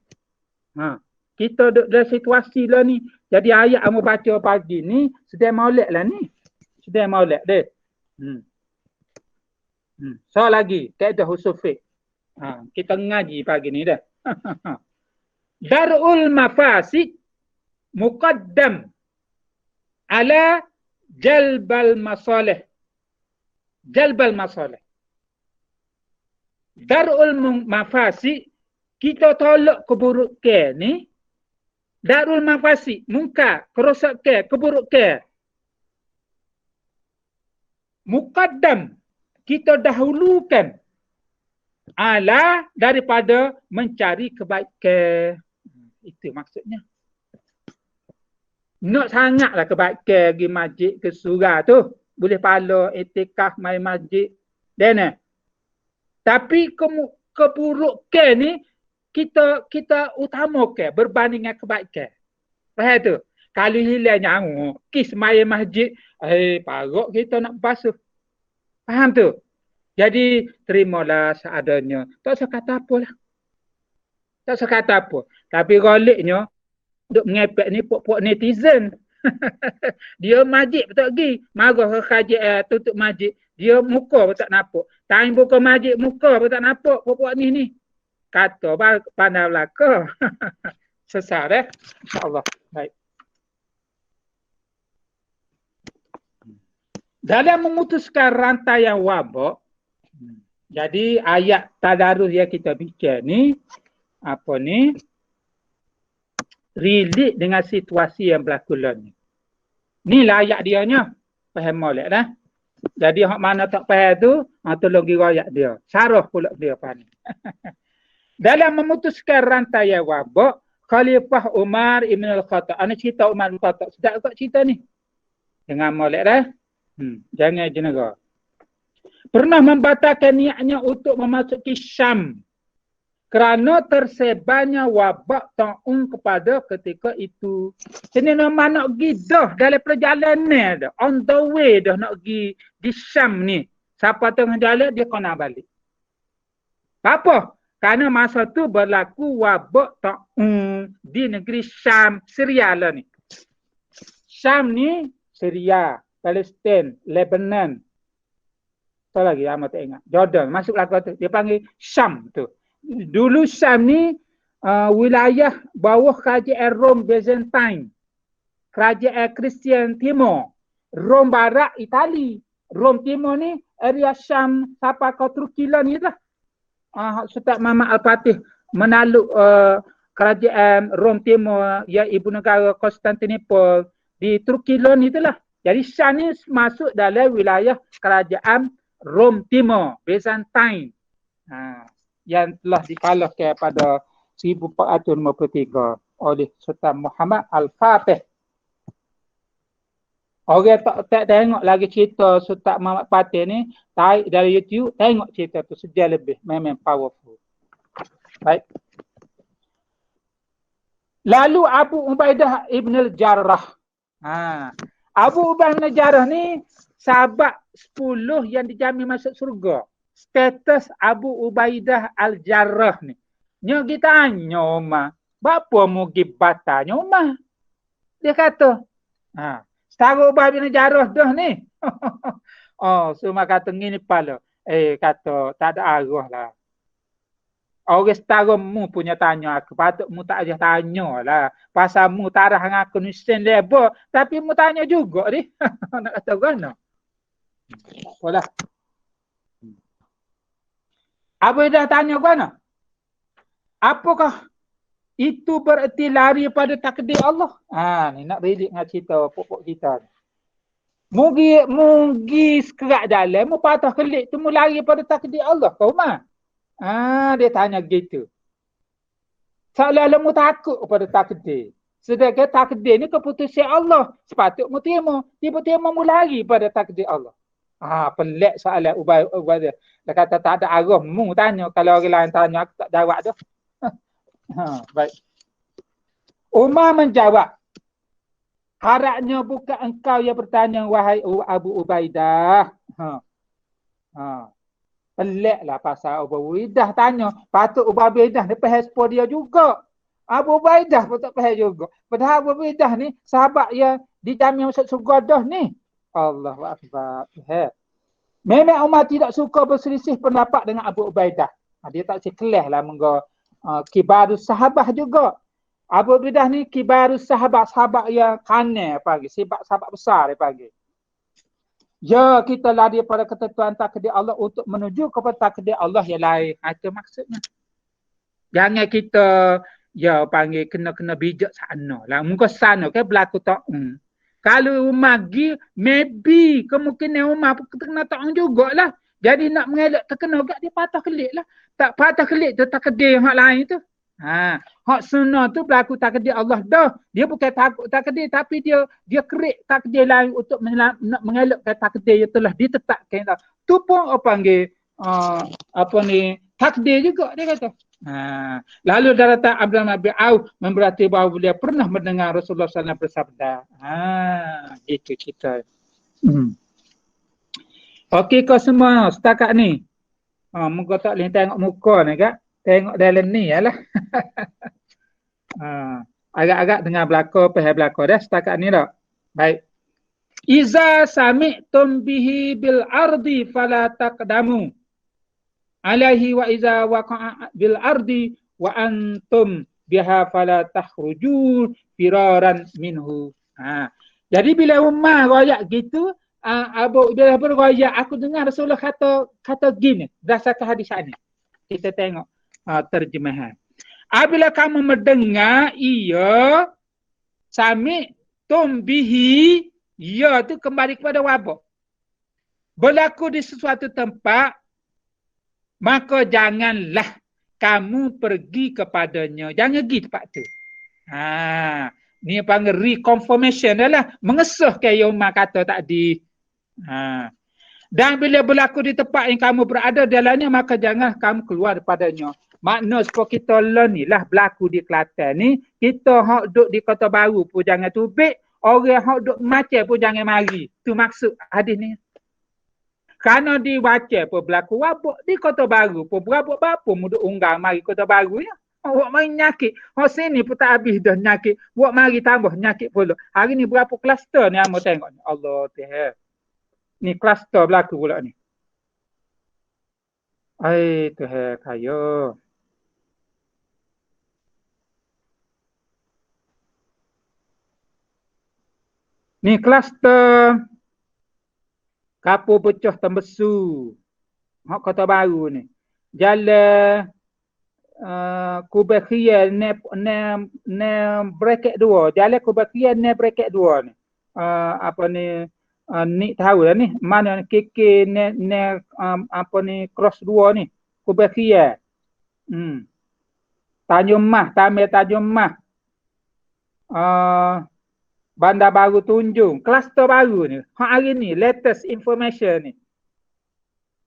Kita duduk dalam situasi lah ni. Jadi ayat yang baca pagi ni sedang maulid lah ni. Sedang maulid deh. So lagi, tak ada husul fiqh. Kita ngaji pagi ni dah. Darul mafasid muqaddam ala jalbal masalih. Jalbal masalih. Darul mafasid, kita tolak keburukan ni. Darul mafasid, munkar, kerosakan, keburukan. Muqaddam, kita dahulukan ala daripada mencari kebaikan. Itu maksudnya. Nak sangatlah kebaikan pergi masjid ke surau tu. Boleh pala itikaf mai masjid. Dan tapi keburukan ni kita utamakan berbanding dengan kebaikan. Faham tu? Kalau hilang nyawa, kis mai masjid, parok kita nak basuh. Faham tu? Jadi terimalah seadanya. Tak usah kata apa lah. Tak usah kata apa. Tapi goliknya, duk mengepek ni puak-puak netizen. Dia masjid pun tak pergi. Marah ke kajian tutup masjid. Dia muka pun tak nampak. Time buka masjid, muka pun tak nampak. Puak-puak ni. Kata pandai belaka. Sesat InsyaAllah. Baik. Dalam memutuskan rantaian wabak, jadi ayat tadarus yang kita bincang ni, apa ni? Relate dengan situasi yang berlaku lah ni. Inilah ayat dia nya. Faham molek dah. Jadi hak mana tak faham tu, tolong kira ayat dia. Syarah pula dia faham. Dalam memutuskan rantaian wabak, Khalifah Umar Ibn Al-Khattab. Ana cerita Umar Ibn Al-Khattab. Sedap tak cerita ni? Dengan molek dah. Jangan jenera. Pernah membatalkan niatnya untuk memasuki Syam kerana tersebarnya wabak ta'un kepada ketika itu. Sini nama nak pergi dah dalam perjalanan dah. On the way dah nak pergi di Syam ni. Siapa tengah jalan, dia kena balik. Apa? Kerana masa tu berlaku wabak ta'un di negeri Syam, Syria lah ni. Syam ni, Syria, Palestin, Lebanon. Tak lagi, amat tak ingat. Jordan, masuk lagu tu. Dia panggil Syam tu. Dulu Syam ni wilayah bawah kerajaan Rom Byzantine. Kerajaan Kristian Timur. Rom Barat, Itali. Rom Timur ni, area Syam, siapa kau Turki lah ni lah. Sultan Muhammad Al-Fatih menaluk kerajaan Rom Timur, ya ibu negara Konstantinopel di Turki lah ni lah. Jadi Syam ni masuk dalam wilayah kerajaan Rom Timur, Byzantine. Yang telah dikalahkan pada 1453 oleh Sultan Muhammad Al-Fatih. Orang tak tengok lagi cerita Sultan Muhammad Al-Fatih ni, tarik dari YouTube, tengok cerita tu sejauh lebih. Memang powerful. Baik. Lalu Abu Ubaidah Ibn Al-Jarrah. Abu Ubaidah Ibn Al-Jarrah ni sahabat 10 yang dijamin masuk surga. Status Abu Ubaidah Al-Jarrah ni. Nya kita tanya Umar, bapa mu pergi batanya Umar? Dia kata, setara Ubaidah bin Jarrah dah ni. Semua kata ngini pala. Kata tak ada arah lah. Orang setara mu punya tanya aku. Patut mu tak aja tanya lah. Pasal mu tarah dengan aku ni sen lebar. Tapi mu tanya juga ni. Nak kata gana. Tak apalah. Abu dah tanya mana? Apakah itu bererti lari pada takdir Allah. Ni nak relik dengan cerita pokok kita ni. Mugi sekerak dalam, mu patah kelik tu mu lari pada takdir Allah. Kau mah? Dia tanya gitu. Seolah-olah mu takut pada takdir. Sedangkan takdir ni keputusan Allah. Sepatut mu terima. Tiba-tiba mu lari pada takdir Allah. Pelik soalan Ubay dia. Dia kata tak ada arah mu tanya. Kalau orang lain tanya aku tak jawab dah. Baik. Umar menjawab, harapnya bukan engkau yang bertanya wahai Abu Ubaidah. Peliklah pasal Abu Ubaidah tanya. Patut Abu Ubaidah ni faham sepuluh dia juga. Abu Ubaidah pun tak faham juga. Padahal Abu Ubaidah ni sahabat yang dijamin masuk surga dah ni. Allahu Akbar. Memang Umar tidak suka berselisih pendapat dengan Abu Ubaidah. Dia tak sekelah lah kibarus sahabat juga. Abu Ubaidah ni kibarus sahabat yang kanan pagi, sahabat besar dia panggil. Ya, kita lari pada ketentuan takdir Allah untuk menuju kepada takdir Allah yang lain. Itu maksudnya. Jangan kita panggil kena bijak sana lah. Muka sana kan berlaku ta'un. Kalau Umar pergi, maybe kemungkinan Umar kena ta'un jugalah. Jadi nak mengelak terkena agak dia patah kelik lah. Tak patah kelik tu takdir yang hak lain tu. Hak sunnah tu berlaku takdir Allah dah. Dia bukan takut takdir tapi dia kerik takdir lain untuk nak mengelakkan takdir yang telah ditetapkan. Tu pun panggil takdir juga dia kata. Lalu daratan Abdullah bin Auf memberati bahawa beliau pernah mendengar Rasulullah SAW bersabda. Itu cerita. Okey kau semua setakat ni. Muka tak boleh tengok muka ni kak. Tengok dalam ni lah. Agak-agak dengar belakang, pahal belakang dah setakat ni dah. Baik. Iza sami'tum bihi bil ardi fala taqdamu alaihi wa iza waqa'a bil ardi wa antum biha fala takhruju firaran minhu. Jadi bila Umar royak gitu, Abu Ubaidah berroyak, aku dengar Rasulullah kata gini berdasarkan hadis ini. Kita tengok terjemahan. Apabila kamu mendengar ia sami tumbihi, ia tu kembali kepada wabak. Berlaku di sesuatu tempat, maka janganlah kamu pergi kepadanya. Jangan pergi tempat tu. Ni panggil reconfirmation adalah mengesahkan yang Umar kata tadi. Dan bila berlaku di tempat yang kamu berada dalamnya, maka jangan kamu keluar daripadanya. Makna supaya kita learn ni lah berlaku di Kelantan ni, kita hak duduk di Kota Baru pun jangan tubik, orang hak duduk Macau pun jangan mari. Tu maksud hadis ni. Kerana di Macau pun berlaku wabak, di Kota Baru pun berapa muduk unggang mari Kota Baru ya. Awak main nyakit. Sini pun tak habis dah nyakit. Awak mari tambah nyakit pula. Hari ni berapa kluster ni amo tengok ni. Allah Tuhan. Ni kluster berlaku pula ni. Tuhan kaya. Ni kluster kapur pecah tembesu. Hak Kota Baru ni. Jalan Kubakhia ne bracket 2. Jalan Kubakhia ne bracket 2 ni. Ni tahu lah ni. Mana KK ne cross 2 ni. Kubakhia. Tanjung Mas, Tanjung Mas. Bandar Baru Tunjung, kluster baru ni. Hari ni, latest information ni.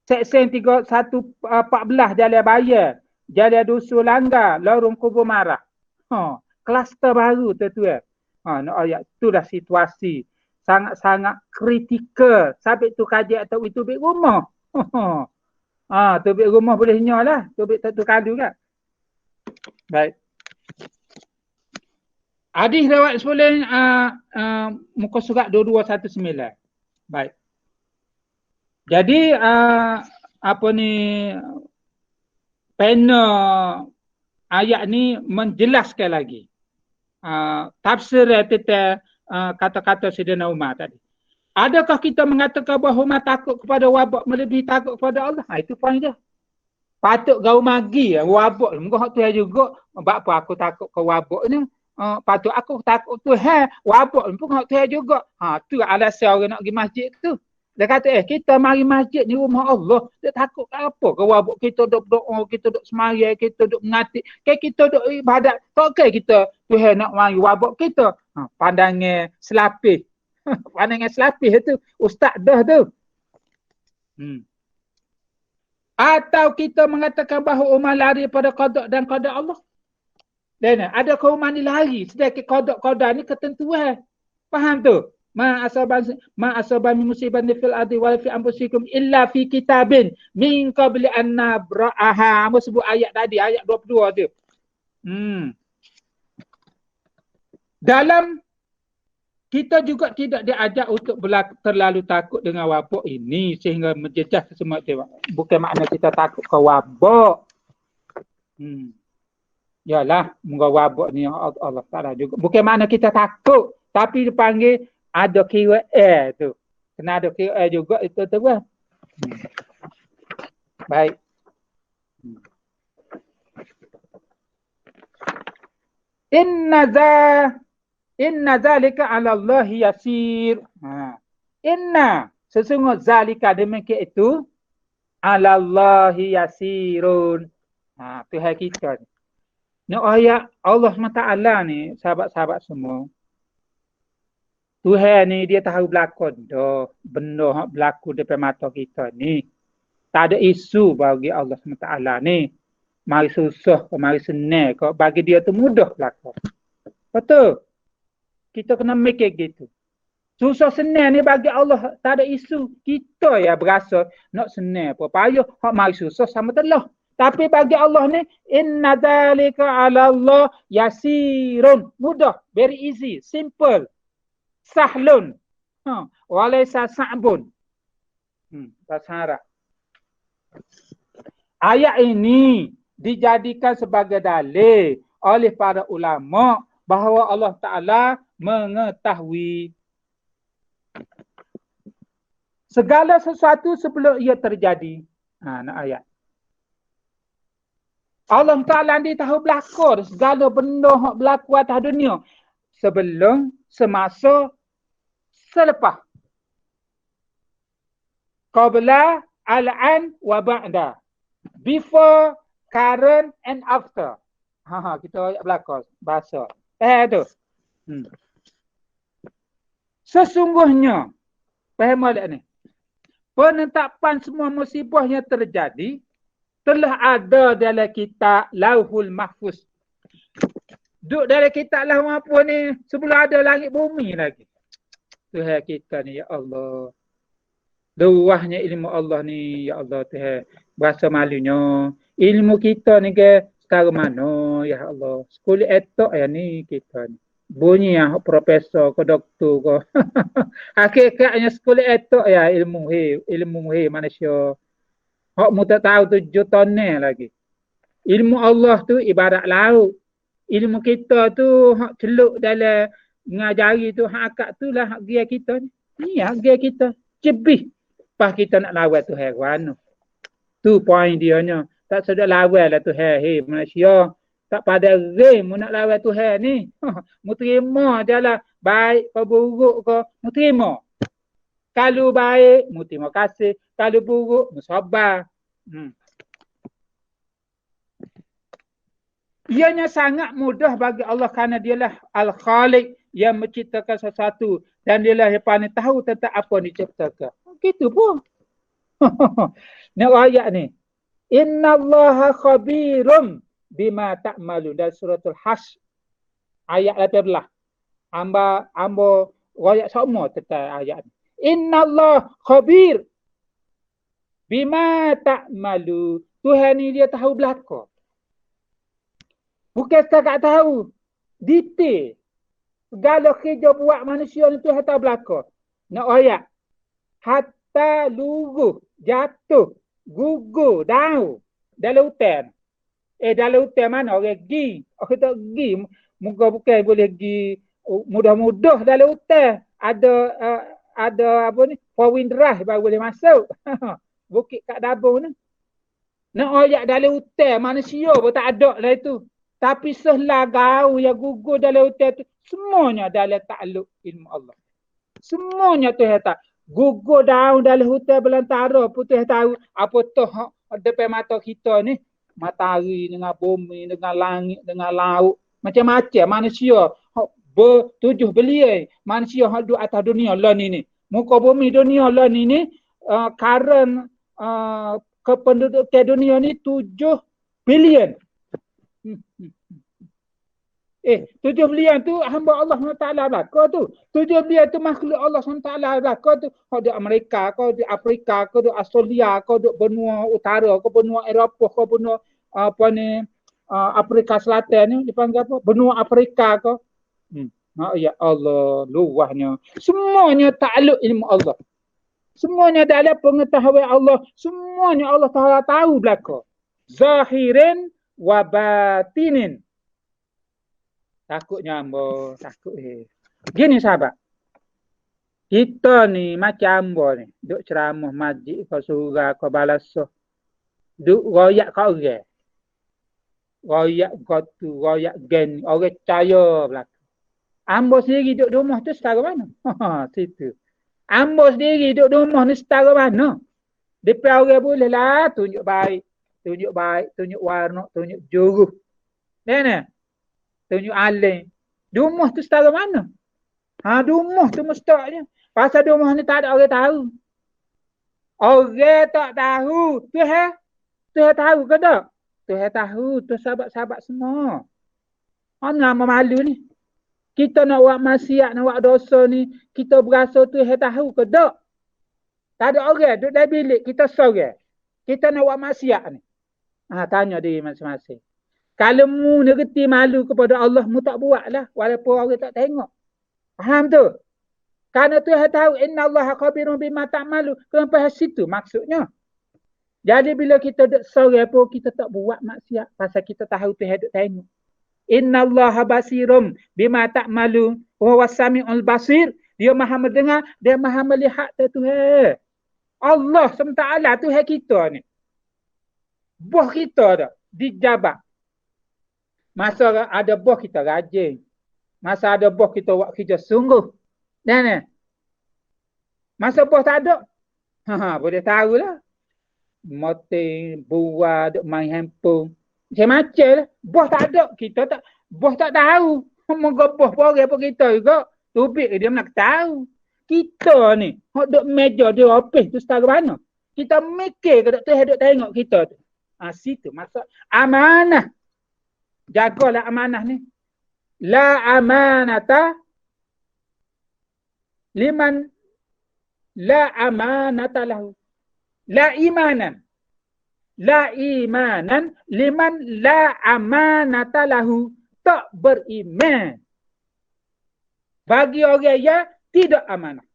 Seksyen 3114 Jalan Bayar, Jalan Dusun Langgar, Lorong Kubur Marah. Kluster baru tu. Nak ayat tu dah situasi sangat-sangat kritikal. Sampai tu kajian atau itu tubik rumah. Tubik rumah boleh nyalah, tubik tak tu kadu kan. Baik. Hadis riwayat sebelum muka surat 2219. Baik. Jadi panel ayat ni menjelaskan lagi tafsir tentang kata-kata Sayyidina Umar tadi. Adakah kita mengatakan bahawa Umar takut kepada wabak melebihi takut kepada Allah? Itu poin dia. Patut kau magi wabuk. Muka hak Tuhan juga. Sebab apa aku takut kau wabuk ni? Patut aku takut Tuhan wabuk. Muka hak Tuhan juga. Tu alasan orang nak pergi masjid tu. Dia kata, kita mari masjid ni rumah Allah. Dia takut apa? Kau wabuk kita duk berdoa, kita duk semaya, kita duk mengatik. Kita duk ibadat. Tak kita Tuhan nak mari wabuk kita. Pandangan selapis. Pandangan selapis tu. Ustaz dah tu. Atau kita mengatakan bahawa umat lari pada qada dan qada Allah. Dan ada kaum ni lari sedangkan qada ni ketentuan. Faham tu? Ma asaban min musibatin fil ardi wa fi anfusikum illa fi kitabin min qabli an nabra'aha. Amo sebut ayat tadi, ayat 22 tu. Dalam kita juga tidak diajak untuk terlalu takut dengan wabak ini sehingga menjejah semua itu. Bukan makna kita takut ke wabak. Yalah, moga wabak ni Allah Taala juga. Bukan makna kita takut, tapi dipanggil ada kira air tu. Kena ada kira air juga itu tu kan. Baik. Inna zalika 'ala Allah yasir. Inna sesungguh zalika demikian itu 'ala Allah yasirun. Tuhan kita ni. Ni ayat Allah SWT ni, sahabat-sahabat semua. Tuhan ni dia tahu berlakon dah. Benda yang berlaku depan mata kita ni. Tak ada isu bagi Allah SWT ni. Mari susah ke, mari senang ke. Bagi dia tu mudah berlakon. Betul? Kita kena mikir gitu. Susah senang ni bagi Allah tak ada isu. Kita ya berasa nak senang apa payah. Hak mari susah sama telah. Tapi bagi Allah ni inna dzalika 'ala Allah yasirun. Mudah, very easy, simple. Sahlun. Walaysa sa'bun. Bahasa Arab. Ayat ini dijadikan sebagai dalil oleh para ulama bahawa Allah Ta'ala mengetahui segala sesuatu sebelum ia terjadi. Nak ayat. Allah Ta'ala dia tahu belakang segala benda yang berlaku atas dunia. Sebelum, semasa, selepas. Qabla, al-an, wa ba'da. Before, current, and after. Kita ayat belakang. Bahasa. Tu. Sesungguhnya, faham tak ni? Penetapan semua musibah yang terjadi telah ada dalam kitab Lauhul Mahfuz. Duduk dalam kitab Lauhul Mahfuz ni sebelum ada langit bumi lagi. Tuhan kita ni, ya Allah. Luahnya ilmu Allah ni, ya Allah Tuhan. Berasa malunya. Ilmu kita ni ke setara mana, ya Allah. Sekolah etok ya ni kita ni. Bunyi yang profesor ke doktor ke. Hakikatnya sekolah etok ya ilmu manusia. Hak mu tak tahu tu jutaan lagi. Ilmu Allah tu ibarat laut. Ilmu kita tu hak celuk dalam ngajari tu hak akak tu lah hak gia kita ni. Ni hak gia kita. Cebih. Pas kita nak lawan tu haiwan. Tu poin dia nya. Tak sedar lawan lah tu hai manusia. Tak pada rem mu nak lawan Tuhan ni. Mu terima je lah. Baik ke buruk ke, mu terima. Kalau baik, mu terima kasih. Kalau buruk, mu sabar. Ianya sangat mudah bagi Allah kerana dialah Al-Khaliq yang menciptakan sesuatu. Dan dialah yang paling tahu tentang apa yang diciptakan. Gitu pun. Ni ayat ni. Inna Allaha khabirum bima ta'malu dari suratul Hasy ayat 18. Ambo ayat semua tentang ayat ni. Inna Allah khabir bima ta'malu. Tuhan ni dia tahu belaka. Bukan setakat tahu. Detail. Segala kerja buat manusia ni Tuhan tahu belaka. Nak ayat. Hatta luguh, jatuh, gugur, daun dalam hutan. Dalam hutan mana orang pergi? Orang tak pergi. Muka bukan boleh pergi mudah-mudah dalam hutan. Ada apa ni? Four-wheel drive baru boleh masuk. Bukit kat Dabung ni. Nak royak dalam hutan manusia pun tak ada lah itu. Tapi sehelagau yang gugur dalam hutan tu semuanya dalam takluk ilmu Allah. Semuanya Tuhan tahu. Gugur daun dalam hutan belantara pun Tuhan tahu apa tu depan mata kita ni. Matahari dengan bumi, dengan langit, dengan laut. Macam-macam manusia. Bertujuh belia manusia yang duduk atas dunia lah ni. Muka bumi dunia lah ni. Karen kependudukan dunia ni 7 bilion. 7 bilion tu hamba Allah SWT belaka tu. 7 bilion tu makhluk Allah SWT belaka tu. Kau di Amerika, kau di Afrika, kau di Australia, kau di benua utara, kau benua Eropah, kau benua Afrika Selatan ni dipanggil apa? Benua Afrika kau. Ya Allah, luahnya. Semuanya takluk ilmu Allah. Semuanya dalam pengetahuan Allah. Semuanya Allah Ta'ala tahu belaka. Zahirin wa batinin. Takutnya hamba, takut. Gini sahabat. Kita ni macam hamba ni. Duk ceramah masjid, kau surah, kau balasah. Duk royak kau orang. Royak kau tu, royak gen. Orang percaya belaka. Hamba sendiri duduk rumah tu setara mana? Situ. Hamba sendiri duduk rumah ni setara mana? Depan orang boleh lah tunjuk baik, tunjuk warna, tunjuk juruh. Nah. Tunjuk alim. Di rumah tu setara mana? Di rumah tu mustahaknya. Pasal di rumah ni tak ada orang tahu. Orang tak tahu. Tuhan tahu ke tak? Tuhan tahu. Tu sahabat-sahabat semua. Mana malu ni? Kita nak buat maksiat, nak buat dosa ni, kita berasa Tuhan tahu ke tak? Tak ada orang duduk dalam bilik, kita sorang. Kita nak buat maksiat ni. Tanya diri masing-masing. Kalau mu nerti malu kepada Allah, mu tak buat lah. Walaupun orang tak tengok. Faham tu? Kerana Tuhan tahu, inna Allah khabirun bima ta'malu. Kenapa situ maksudnya? Jadi bila kita duduk sorang pun, kita tak buat maksiat. Pasal kita tahu Tuhan duduk tengok. Inna Allah basirum bima ta'malu. Wa wasami'ul basir. Dia maha mendengar, dia maha melihat Tuhan. Allah SWT Tuhan kita ni. Bos kita dah dijabat. Masa ada bos kita rajin. Masa ada bos kita buat kerja sungguh. Dan masa bos tak ada. Boleh tahulah. Moting, buah, duk main handphone. Macam-macam lah. Bos tak ada. Kita tak. Bos tak tahu. Moga bos pun orang pun kita juga. Tubik dia nak tahu. Kita ni. Duk meja di office tu setara mana. Kita mikir ke duk tengok kita tu. Situ maksud amanah. Jagalah amanah ni. La amanata liman la amanata lahu. La imanan. La imanan liman la amanata lahu. Tak beriman. Bagi orang yang tidak amanah.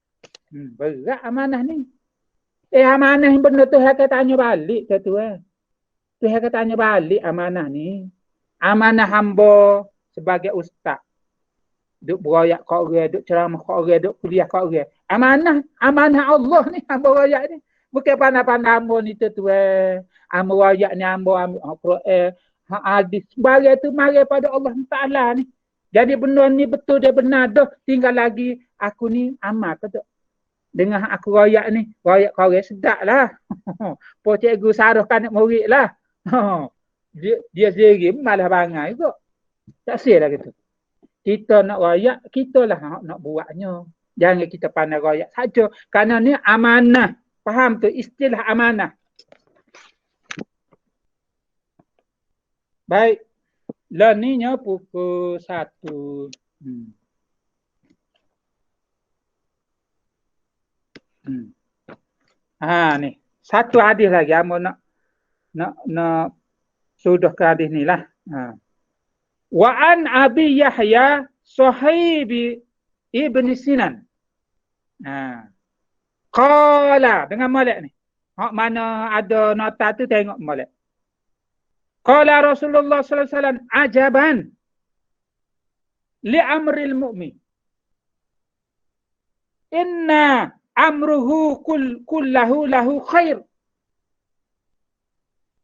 Berat amanah ni. Amanah ni benda Tuhan akan tanya balik ke Tuhan. Tuhan akan tanya balik amanah ni. Amanah hamba sebagai ustaz. Duk beroyak kat orang, duk ceramah kat orang, duk kuliah kat orang. Amanah Allah ni hamba royak ni. Bukan pandai-pandai hamba ni Tuhan. Hamba royak ni hamba ambil Al-Quran, hadis. Sebagai tu mari pada Allah Ta'ala ni. Jadi benda ni betul dia benar dah. Tinggal lagi aku ni amal ke tak? Dengan aku royak ni, royak kat orang sedap lah. Pok cikgu sarahkan nak murid lah. Dia sendiri malah bangai juga. Tak sih lah gitu. Kita nak royak, kita lah nak buatnya. Jangan kita pandai royak saja. Kerana ni amanah. Faham tu istilah amanah. Baik. Laninya pukul 1. Ni. Satu hadis lagi. Amo nak sudah ke hadis ni lah. Wa an Abi Yahya sahibi Ibn Sinan. Qala dengan molek ni. Hak mana ada nota tu tengok molek. Qala Rasulullah sallallahu alaihi wasallam ajaban li amril mu'min. Inna amruhu kullahu lahu khair.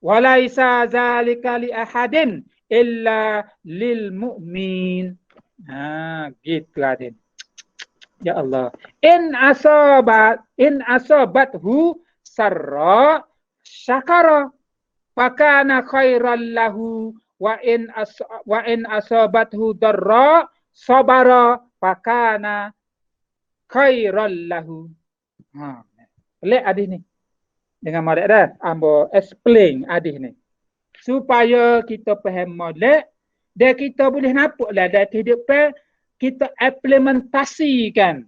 Walaisa zalika li ahadin illa lil mu'min. Gitu Adin. Ya Allah. In asabathu sarra syakara fakana khairan lahu wa in asabathu darra sabara fakana khairan lahu. Pelik hadis ni. Dengan molek dah. Ambo explain hadis ni. Supaya kita faham molek dan kita boleh nampaklah dalam kehidupan kita implementasikan,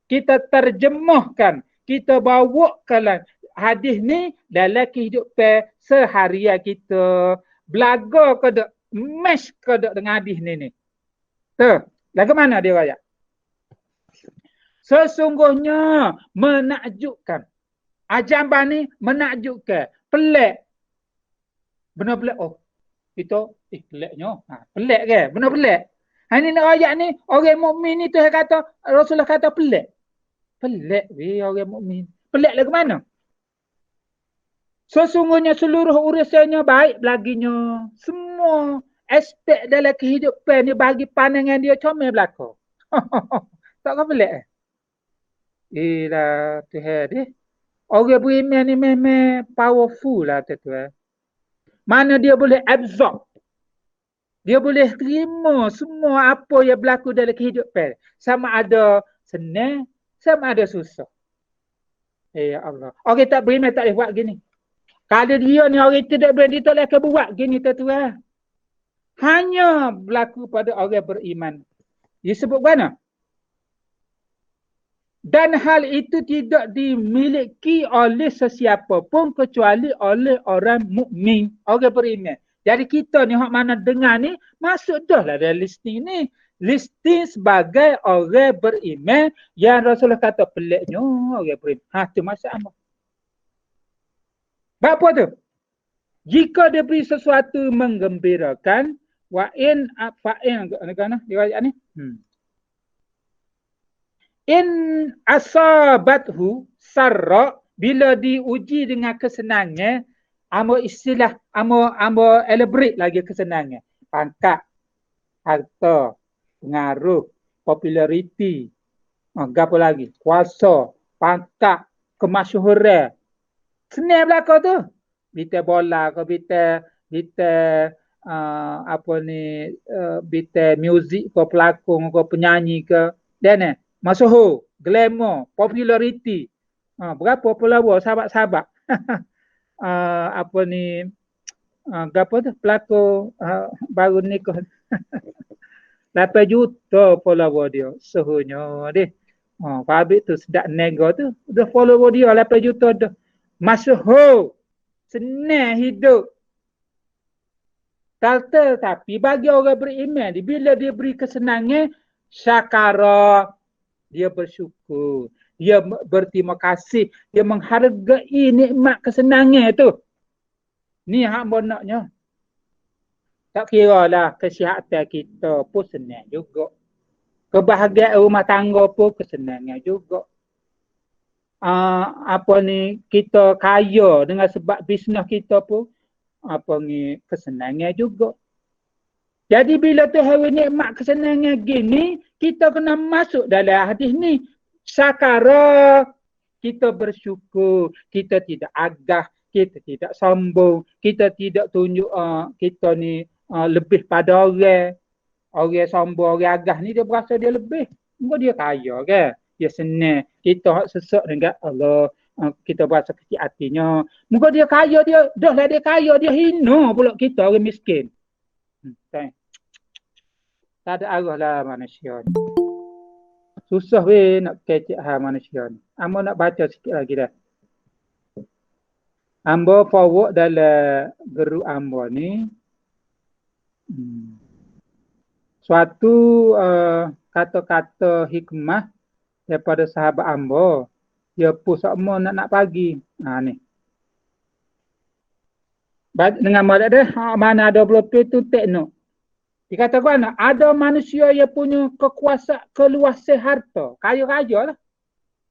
kita terjemahkan, kita bawakan hadis ni dalam kehidupan seharian kita. Belaga ke tak, mesh ke tak dengan hadis ni. Tu, lagu mana dia ayat? Sesungguhnya menakjubkan. Ajaran ni menakjubkan. Pelik. Benar pelik. Oh, kita, peliknya. Pelik ke? Benar pelik. Ini ayat ni, orang mukmin ni Tuhan kata, Rasulullah kata pelik. Pelik orang mukmin. Pelik lagu mana? Sesungguhnya seluruh urusannya baik baginya. Semua aspek dalam kehidupan dia bagi pandangan dia comel belaka. Tak kau pelik? Tuhan dia. Orang beriman ni memang powerful lah tuan. Mana dia boleh absorb. Dia boleh terima semua apa yang berlaku dalam kehidupan. Sama ada senang, sama ada susah. Ya Allah. Orang tak beriman tak boleh buat gini. Kalau dia ni orang tidak beriman, dia tak boleh buat gini tuan. Hanya berlaku pada orang beriman. Dia sebut mana? Dan hal itu tidak dimiliki oleh sesiapa pun kecuali oleh orang mukmin, orang beriman. Jadi kita ni hak mana dengar ni masuk dah lah dalam listing ni. Listing sebagai orang beriman yang Rasulullah kata peliknya orang beriman. Tu masalah. Apa tu? Jika dia beri sesuatu menggembirakan wa in fa'in dia ni. In asabathu sarra, bila diuji dengan kesenangan, amo istilah, amo elaborate lagi kesenangan. Pangkat, harta, pengaruh, populariti, apa lagi? Kuasa, pangkat, kemasyhuran. Senang belaka tu. Bita bola ke, bita bita muzik ke, pelakon ke, penyanyi ke. Dan masyhur, glamour, populariti. Berapa follower sahabat-sahabat. Berapa tu pelakon baru nikah. 8 juta follower dia. Suhunya dia. Habis tu sedap nego tu. Udah follower dia 8 juta dah. Masyhur. Senang hidup. Tapi bagi orang beriman, bila dia beri kesenangan, syakara, dia bersyukur, dia berterima kasih, dia menghargai nikmat kesenangan tu. Ni hak bonaknya. Tak kira lah kesihatan kita pun senang juga. Kebahagiaan rumah tangga pun kesenangan juga. Kita kaya dengan sebab bisnes kita pun kesenangan juga. Jadi bila Tuhan nikmat kesenangan gini, kita kena masuk dalam hadis ni. Syakara, kita bersyukur, kita tidak agah, kita tidak sombong, kita tidak tunjuk kita ni lebih pada orang. Orang sombong, orang agah ni dia berasa dia lebih. Mungkin dia kaya kan? Dia senang. Kita sesak dengan Allah. Kita berasa kecil hatinya. Mungkin dia kaya, dia kaya, dia hina pula kita orang miskin. Tak ada arah lah manusia ni. Susah nak kecek manusia ni. Ambo nak baca sikit lagi dah. Ambo forward dalam guru ambo ni. Suatu kata-kata hikmah daripada sahabat ambo. Dia pun semua nak pagi. Ni. Dengan malam dia, mana ada bloke tu tekno. Dikatakan ada manusia yang punya kekuasaan, keluasan harta. Kaya-kaya lah.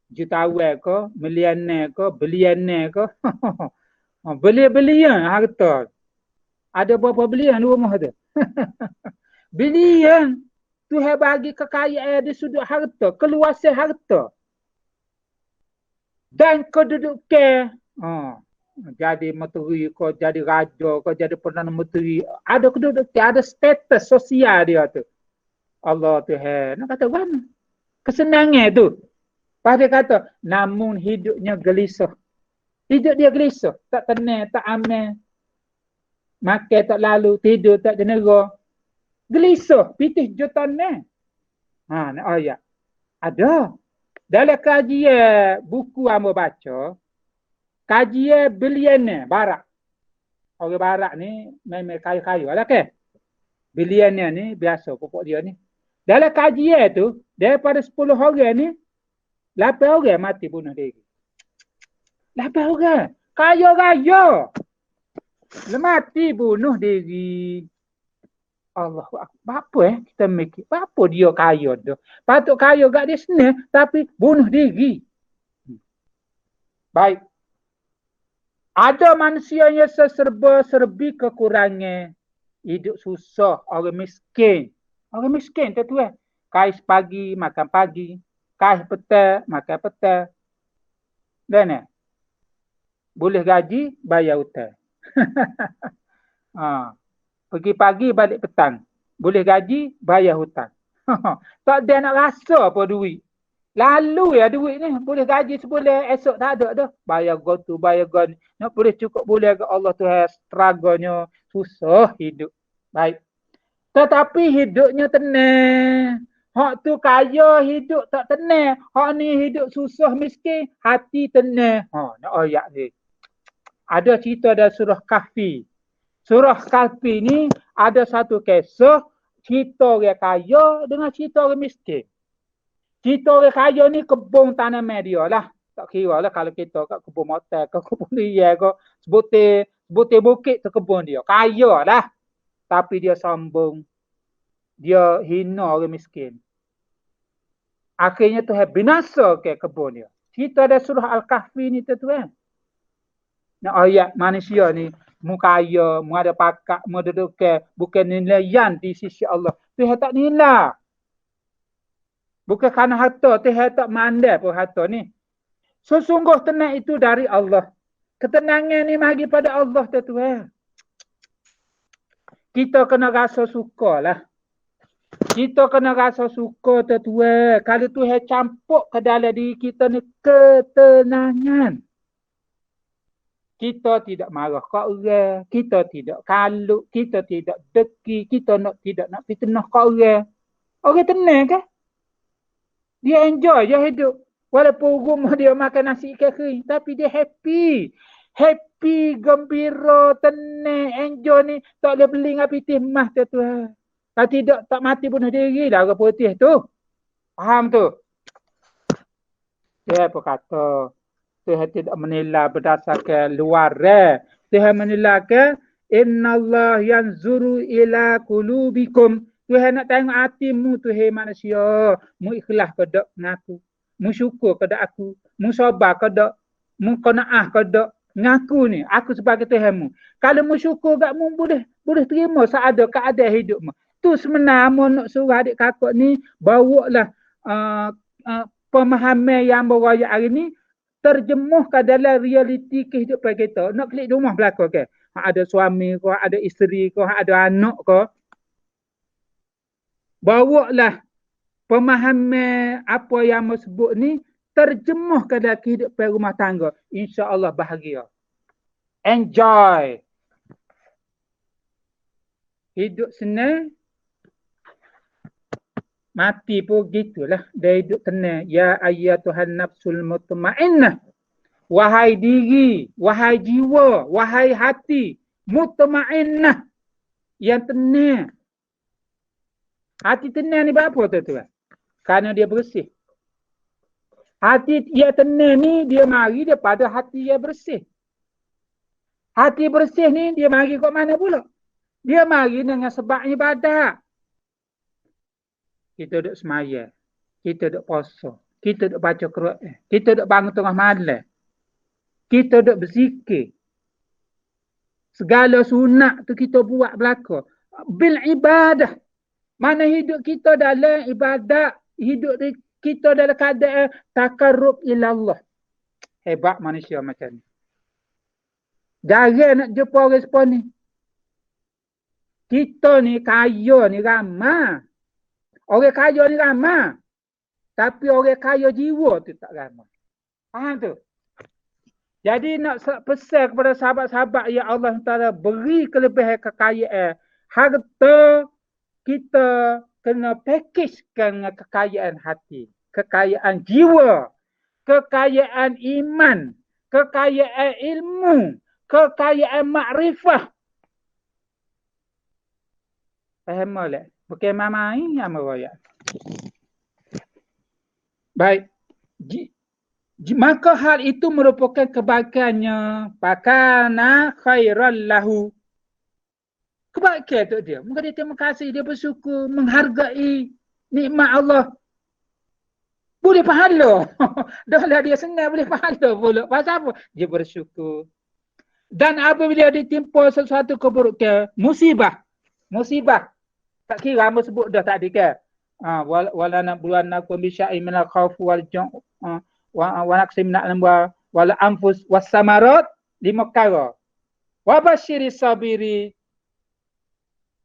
Jutawan ke, milioner ke, bilioner ke. Belian harta. Ada berapa belian di rumah tu? Belian. Tuhan bagi kekayaan di sudut harta, keluasan harta. Dan kedudukan. Jadi menteri, kau jadi raja, kau jadi Perdana Menteri. Ada kedudukan, ada status sosial dia tu. Allah Tuhan. Nak kata mana? Kesenangan tu. Lepas dia kata, namun hidupnya gelisah. Hidup dia gelisah. Tak tenang, tak aman. Makan tak lalu, tidur tak jenera. Gelisah, pitih jutaan ni. Nak ayat. Ada. Dalam kajian buku hamba baca, kajian bilianer barat. Orang barat ni memang kaya-kaya lah ke? Bilianer ni biasa pokok dia ni. Dalam kajian tu, daripada 10 orang ni, 8 orang mati bunuh diri. 8 orang. Kaya-kaya. Mati bunuh diri. Allah, apa kita mikir? Apa dia kaya tu? Patut kaya kat dia senang, tapi bunuh diri. Baik. Ada manusia yang serba-serbi kekurangan. Hidup susah, orang miskin. Orang miskin tu tuan. Kais pagi, makan pagi. Kais petang, makan petang. Dan boleh gaji, bayar hutang. Pergi pagi, balik petang. Boleh gaji, bayar hutang. Tak ada nak rasa apa duit. Lalu ya duit ni. Boleh gaji sebulan, esok tak ada dah. Bayar go tu, bayar go ni. Nak boleh cukup boleh ke Allah tu struggle-nya. Susah hidup. Baik. Tetapi hidupnya tenang. Hak tu kaya hidup tak tenang. Hak ni hidup susah miskin. Hati tenang. Nak ayat ni. Ada cerita dalam surah Kahfi. Surah Kahfi ni ada satu kisah cerita orang kaya dengan cerita orang miskin. Cerita orang kaya ni kebun tanaman dia lah. Tak kira lah kalau kita kat kebun motor ke kebun liar ke sebutir bukit tu kebun dia. Kaya lah. Tapi dia sombong. Dia hina orang miskin. Akhirnya Tuhan binasa ke kebun dia. Cerita ada surah Al-Kahfi ni tuan. Nak ayat manusia ni mu kaya, mu ada pakat, mu ada duka, bukan nilaian di sisi Allah. Tuhan tak nilai. Bukan kerana harta, Tuhan tak mandai pun harta ni. Sesungguh tenang itu dari Allah. Ketenangan ni bagi pada Allah tuan. Kita kena rasa suka lah. Kita kena rasa suka tuan. Kalau Tuhan campur ke dalam diri kita ni ketenangan. Kita tidak marah kat orang, kita tidak kalut, kita tidak deki, kita tidak nak fitnah kat orang. Orang tenang kan? Dia enjoy je hidup. Walaupun rumah dia makan nasi ikan kering, tapi dia happy. Happy, gembira, tenang, enjoy ni. Tak boleh beli dengan pitih emas tu. Kalau tidak, tak mati bunuh diri lah orang putih tu. Faham tu? Dia apa kata? Tuhan tidak menilai berdasarkan luar. Tuhan menilai ke innallah yanzuru ila qulubikum. Tuhan nak tengok hatimu Tuhan manusia. Mu ikhlas ke dak ngaku. Mu syukur ke dak aku. Mu sabar ke dak. Mu qanaah ke dak. Ngaku ni aku sebagai Tuhanmu. Kalau mu syukur gak mu boleh terima seada keadaan hidupmu. Tu sebenarnya mu nak suruh adik kakak ni bawalah pemahaman yang beraya hari ni terjemuh ke dalam realiti kehidupan kita. Nak klik rumah belakang ke? Ada suami ke, ada isteri ke, ada anak ke. Bawalah pemahaman apa yang mau sebut ni terjemuh ke dalam kehidupan rumah tangga. InsyaAllah bahagia. Enjoy. Hidup senang. Mati pun gitulah. Dia hidup tenang. Ya ayyatuhan nafsul mutmainnah. Wahai diri, wahai jiwa, wahai hati. Mutmainnah. Yang tenang. Hati tenang ni apa tuan? Kerana dia bersih. Hati yang tenang ni dia mari daripada hati yang bersih. Hati bersih ni dia mari kat mana pula? Dia mari dengan sebab ibadat. Kita duduk semaya. Kita duduk puasa. Kita duduk baca Quran. Kita duduk bangun tengah malam. Kita duduk berzikir. Segala sunat tu kita buat belaka. Bil ibadah. Mana hidup kita dalam ibadat. Hidup kita dalam keadaan takarrub ilallah. Hebat manusia macam ni. Jarang nak jumpa orang sepon ni. Kita ni kaya ni ramai. Orang kaya ni ramai. Tapi orang kaya jiwa tu tak ramai. Faham tu? Jadi nak pesan kepada sahabat-sahabat ya Allah Ta'ala beri kelebihan kekayaan. Harta kita kena package-kan dengan kekayaan hati. Kekayaan jiwa. Kekayaan iman. Kekayaan ilmu. Kekayaan makrifah. Faham tak? Bukan mamai yang meraya. Baik. Maka hal itu merupakan kebaikannya. Fakana khairan lahu. Kebaikan untuk dia. Maka dia terima kasih, dia bersyukur, menghargai nikmat Allah. Boleh pahala. Dah lah dia senang boleh pahala pula. Pasal apa? Dia bersyukur. Dan apabila ditimpa sesuatu keburukan, musibah. Musibah. Tak kira apa sebut dah tadi kan. Wala nabluwannakum bisyai'in minal khawfi wal ju' wa naqsim minal amwali wal anfus was samarat 5 perkara. Wa basyiri sabiri.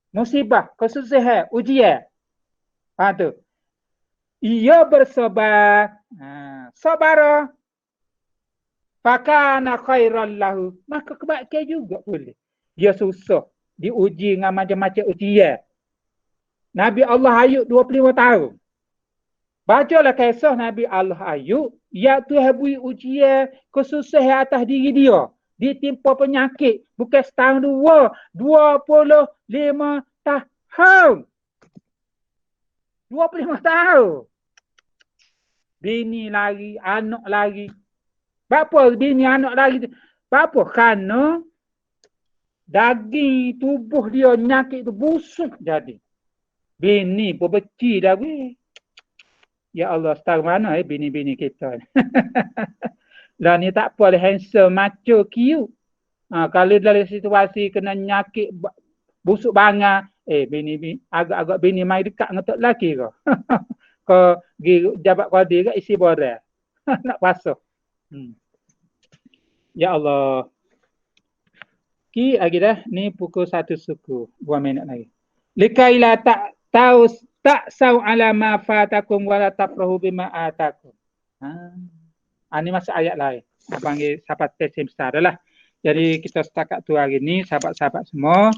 Musibah, kesusahan, ujian. Tu. Ia bersabar. Sabar. Fakana khairan lahu. Maka kebaikan juga boleh. Dia susah. Diuji dengan macam-macam ujian. Nabi Allah Ayub 25 tahun. Bacalah kisah Nabi Allah Ayub. Ya Tuhan beri ujian kesusahan atas diri dia. Ditimpa penyakit. Bukan setahun 25 tahun. 25 tahun. Bini lari, anak lari. Bapa bini anak lari? Bapa? Kerana daging tubuh dia nyakit tu busuk jadi. Bini pun beci dah weh. Ya Allah, star mana bini-bini kita ni. Lah ni tak apa lah, handsome, macho, cute. Kalau dalam situasi kena nyakit busuk bangar, bini agak-agak bini mai dekat dengan tok lelaki ke. Kau pergi jabat qadir ke isi borang. Nak pasang. Ya Allah. Lagi dah. Ni pukul 1 suku. 2 minit lagi. Likaila tak sau ala ma fatakum wala tafrahu bima atakum. Ini masuk ayat lain. Panggil sahabat tesim besar dah lah. Jadi kita setakat tu hari ni sahabat-sahabat semua.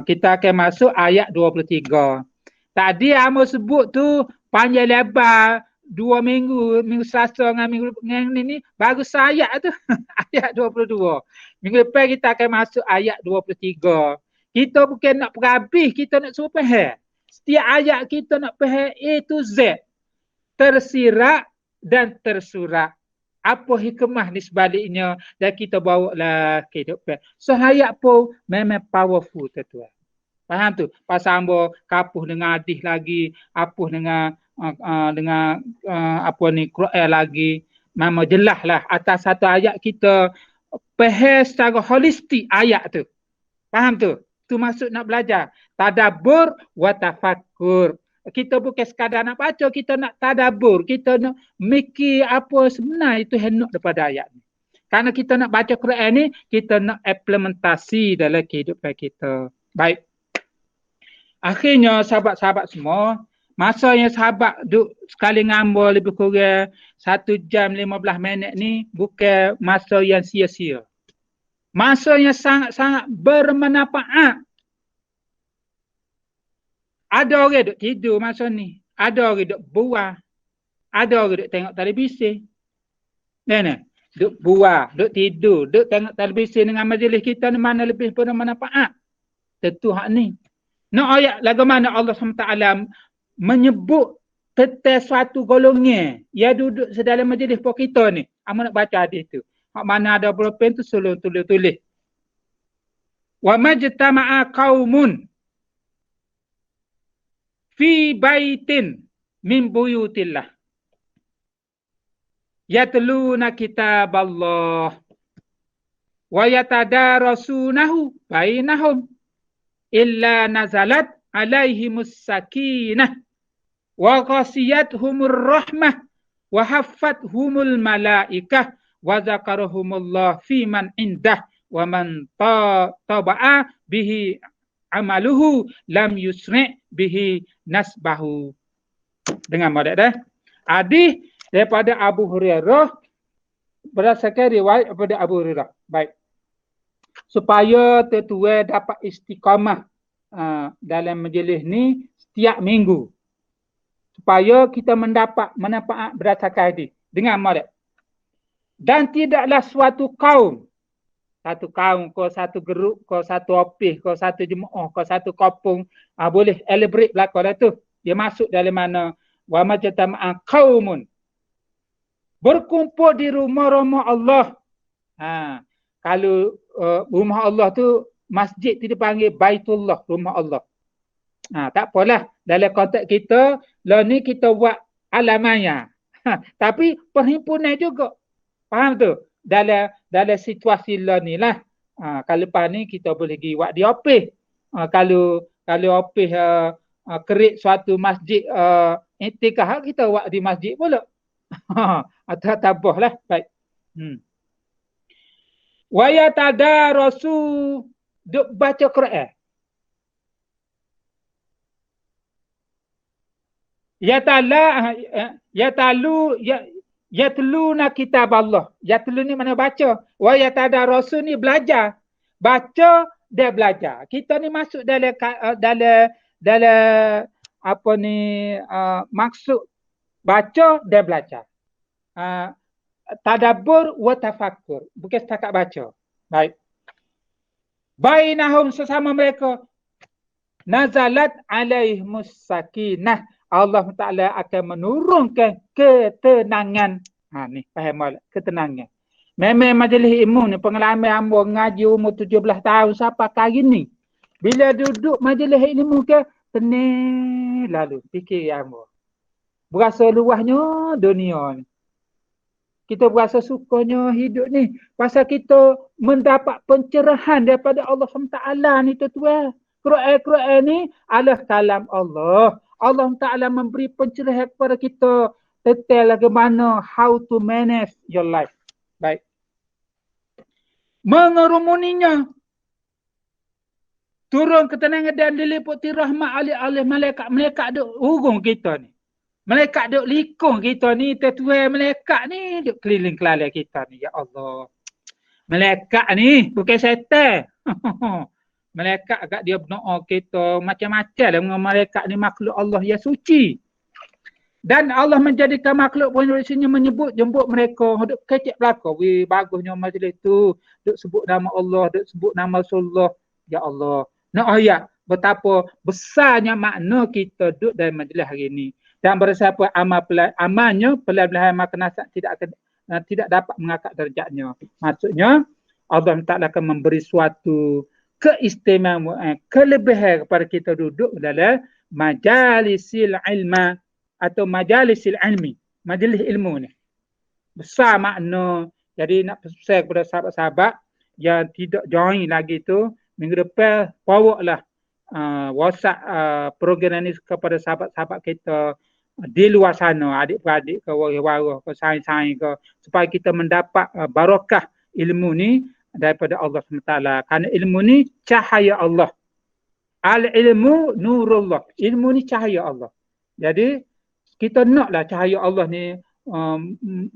Kita akan masuk ayat 23. Tadi Amo sebut tu panjang lebar 2 minggu, minggu Selasa dengan minggu ni baru ayat tu. Ayat 22. Minggu depan kita akan masuk ayat 23. Kita bukan nak perhabis, kita nak suruh faham. Setiap ayat kita nak faham A to Z. Tersirat dan tersurat. Apa hikmah di sebaliknya dan kita bawa lah kehidupan. So ayat pun memang powerful tuan-tuan. Faham tu? Pasal ambo kapuh dengan hadis lagi, apuh dengan apa ni Quran lagi. Memang jelas lah atas satu ayat kita faham secara holistik ayat tu. Faham tu? Tu maksud nak belajar. Tadabbur wa tafakkur. Kita bukan sekadar nak baca, kita nak tadabbur, kita nak mikir apa sebenar itu hendak daripada ayat ni. Karena kita nak baca Quran ni, kita nak implementasi dalam kehidupan kita. Baik. Akhirnya sahabat-sahabat semua, masa yang sahabat duk sekali ngambil lebih kurang 1 jam 15 minit ni bukan masa yang sia-sia. Masa yang sangat-sangat bermanfaat. Ada orang duk tidur masa ni. Ada orang duk buah. Ada orang duk tengok televisi. Duk buah, duk tidur, duk tengok televisi dengan majlis kita ni mana lebih bermanfaat. Tentu hak ni. Nak ayat lagu mana Allah SWT menyebut tentang suatu golongan yang duduk sedalam majlis pok kita ni. Amu nak baca hadis tu. Hak mana ada pulpen tu selalu tulis. Wa majtama'a qaumun fi baitin min buyutillah yatluna kitab Allah wa yatadarasunahu bainahum illa nazalat alaihimus sakinah wa ghasiyatuhumur rahmah wa haffathumul malaikah wa zakarahumullah fi man indah wa man taba'a bihi amaluhu lam yusri' bihi nasbahu. Dengar modal dah. Hadis daripada Abu Hurairah berdasarkan riwayat daripada Abu Hurairah. Baik. Supaya tetua dapat istiqamah dalam majlis ni setiap minggu. Supaya kita mendapat manfaat berdasarkan hadis. Dengar modal. Dan tidaklah suatu kaum, satu grup, satu opis, satu jemaah, satu kampung, boleh elaborate belakang dah tu. Dia masuk dalam mana? Wa majtama'a qaumun. Berkumpul di rumah-rumah Allah. Kalau rumah Allah tu, masjid tu dipanggil Baitullah, rumah Allah. Tak apalah. Dalam konteks kita, lah ni kita buat alamaya. Tapi perhimpunan juga. Faham tu? Dalam situasi lah ni lah. Kalau lepas ni kita boleh pergi buat di opis. Kalau opis kerik suatu masjid iktikaf, kita buat di masjid pula. Atau tabah lah. Baik. Wa yatadarasu, duk baca Quran. Yatluna kitab Allah. Yatlu ni mana baca. Wa yatadarasu ni belajar. Baca dia belajar. Kita ni masuk dalam apa ni maksud baca dan belajar. Tadabbur wa tafakkur. Bukan setakat baca. Baik. Bainahum, sesama mereka. Nazalat alaihimus sakinah. Allah Ta'ala akan menurunkan ketenangan. Ni faham tak? Ketenangan. Memang majlis ilmu ni pengalaman hamba ngaji umur 17 tahun sampai kali ni. Bila duduk majlis ilmu ke, tenang lalu fikir hamba. Berasa luasnya dunia ni. Kita berasa sukanya hidup ni. Pasal kita mendapat pencerahan daripada Allah Ta'ala ni tuan-tuan. Quran ni adalah kalam Allah. Allah Ta'ala memberi pencerahan kepada kita detail bagaimana how to manage your life. Baik. Mengerumuninya. Turun ketenangan dan diliputi rahmat oleh malaikat. Malaikat duk hurung kita ni. Malaikat duk likung kita ni. Tetuai malaikat ni duk keliling-keliling kita ni. Ya Allah. Malaikat ni bukan syaitan. Malaikat agak dia berdoa kita macam-macam lah. Malaikat ni makhluk Allah yang suci. Dan Allah menjadikan makhluk penulisnya jemput mereka. Duk kecek belakang. Wih, bagusnya majlis tu. Duk sebut nama Allah. Duk sebut nama Rasulullah. Ya Allah. Nak ayat betapa besarnya makna kita duduk dalam majlis hari ini. Dan bersiapa amalnya pelan-pelan maka nasab tidak dapat mengangkat derajatnya. Maksudnya Allah Ta'ala akan memberi suatu keistimewaan, kelebihan kepada kita duduk dalam majalisil ilma atau majalisil ilmi. Majlis ilmu ni. Besar makna. Jadi nak pesan kepada sahabat-sahabat yang tidak join lagi tu, minggu depan bawa lah WhatsApp program ni kepada sahabat-sahabat kita di luar sana, adik-beradik ke, waris-waris ke, saing-saing ke, supaya kita mendapat barakah ilmu ni daripada Allah SWT. Kerana ilmu ni cahaya Allah. Al-ilmu nurullah. Ilmu ni cahaya Allah. Jadi kita naklah cahaya Allah ni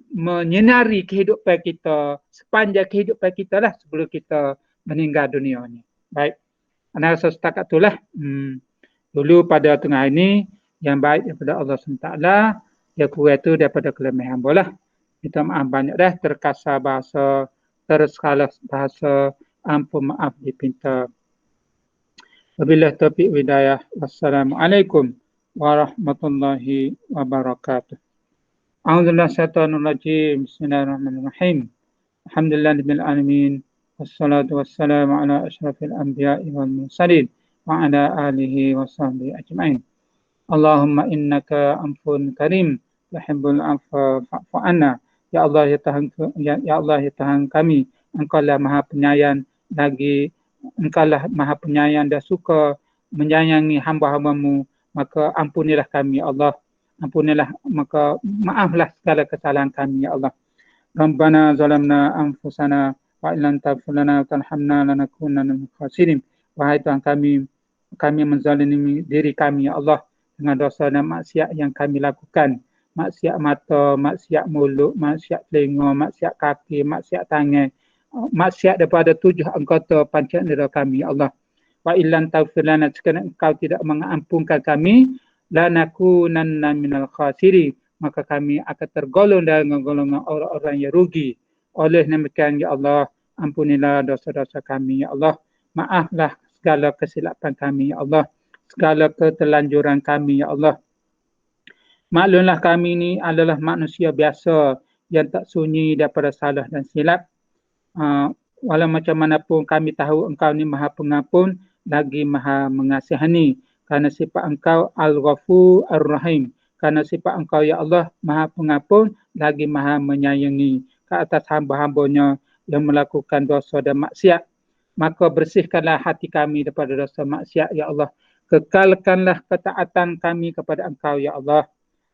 menyinari kehidupan kita, sepanjang kehidupan kita lah sebelum kita meninggal dunia ni. Baik. Ana rasa setakat itulah. Dulu pada tengah ini yang baik daripada Allah SWT, yang kurang itu daripada kelemahan hamba lah. Minta maaf banyak dah, terkasar bahasa, tersalah bahasa, ampun maaf dipinta. Wabillahi taufiq hidayah. Wassalamualaikum warahmatullahi wabarakatuh. A'udzubillahi minasyaitonir rajim. Bismillahirrahmanirrahim. Alhamdulillahirabbil alamin. Wassalatu wassalamu ala asyrafil anbiya'i wal mursalin wa ala alihi wa sahbihi ajma'in. Allahumma innaka ampun karim tuhibbul afwa fa'fu anna. Ya Allah ya Tuhan kami, Engkau lah Maha Penyayang lagi, Engkau lah Maha Penyayang dan suka menyayangi hamba-hambamu, maka ampunilah kami ya Allah. Ampunilah, maka maaflah segala kesalahan kami ya Allah. Rabbana zalamna anfusana wa illam taghfir lana wa tarhamna lanakunanna minal khasirin. Wahai Tuhan kami menzalimi diri kami ya Allah dengan dosa dan maksiat yang kami lakukan. Maksiat mata, maksiat mulut, maksiat telinga, maksiat kaki, maksiat tangan, maksiat daripada 7 anggota panca indera kami ya Allah. Wa illam taghfir lana, sekiranya Engkau tidak mengampunkan kami, lanakunanna minal khasirin, maka kami akan tergolong dalam golongan orang-orang yang rugi. Oleh demikian ya Allah, ampunilah dosa-dosa kami ya Allah. Maaflah segala kesilapan kami ya Allah, segala keterlanjuran kami ya Allah. Maklumlah kami ini adalah manusia biasa yang tak sunyi daripada salah dan silap. Walau macam manapun kami tahu Engkau ni Maha Pengampun lagi Maha Mengasihani, kerana sifat Engkau Al-Ghafur Ar-Rahim. Kerana sifat Engkau ya Allah Maha Pengampun lagi Maha Menyayangi ke atas hamba-hambanya yang melakukan dosa dan maksiat. Maka bersihkanlah hati kami daripada dosa maksiat ya Allah. Kekalkanlah ketaatan kami kepada Engkau ya Allah.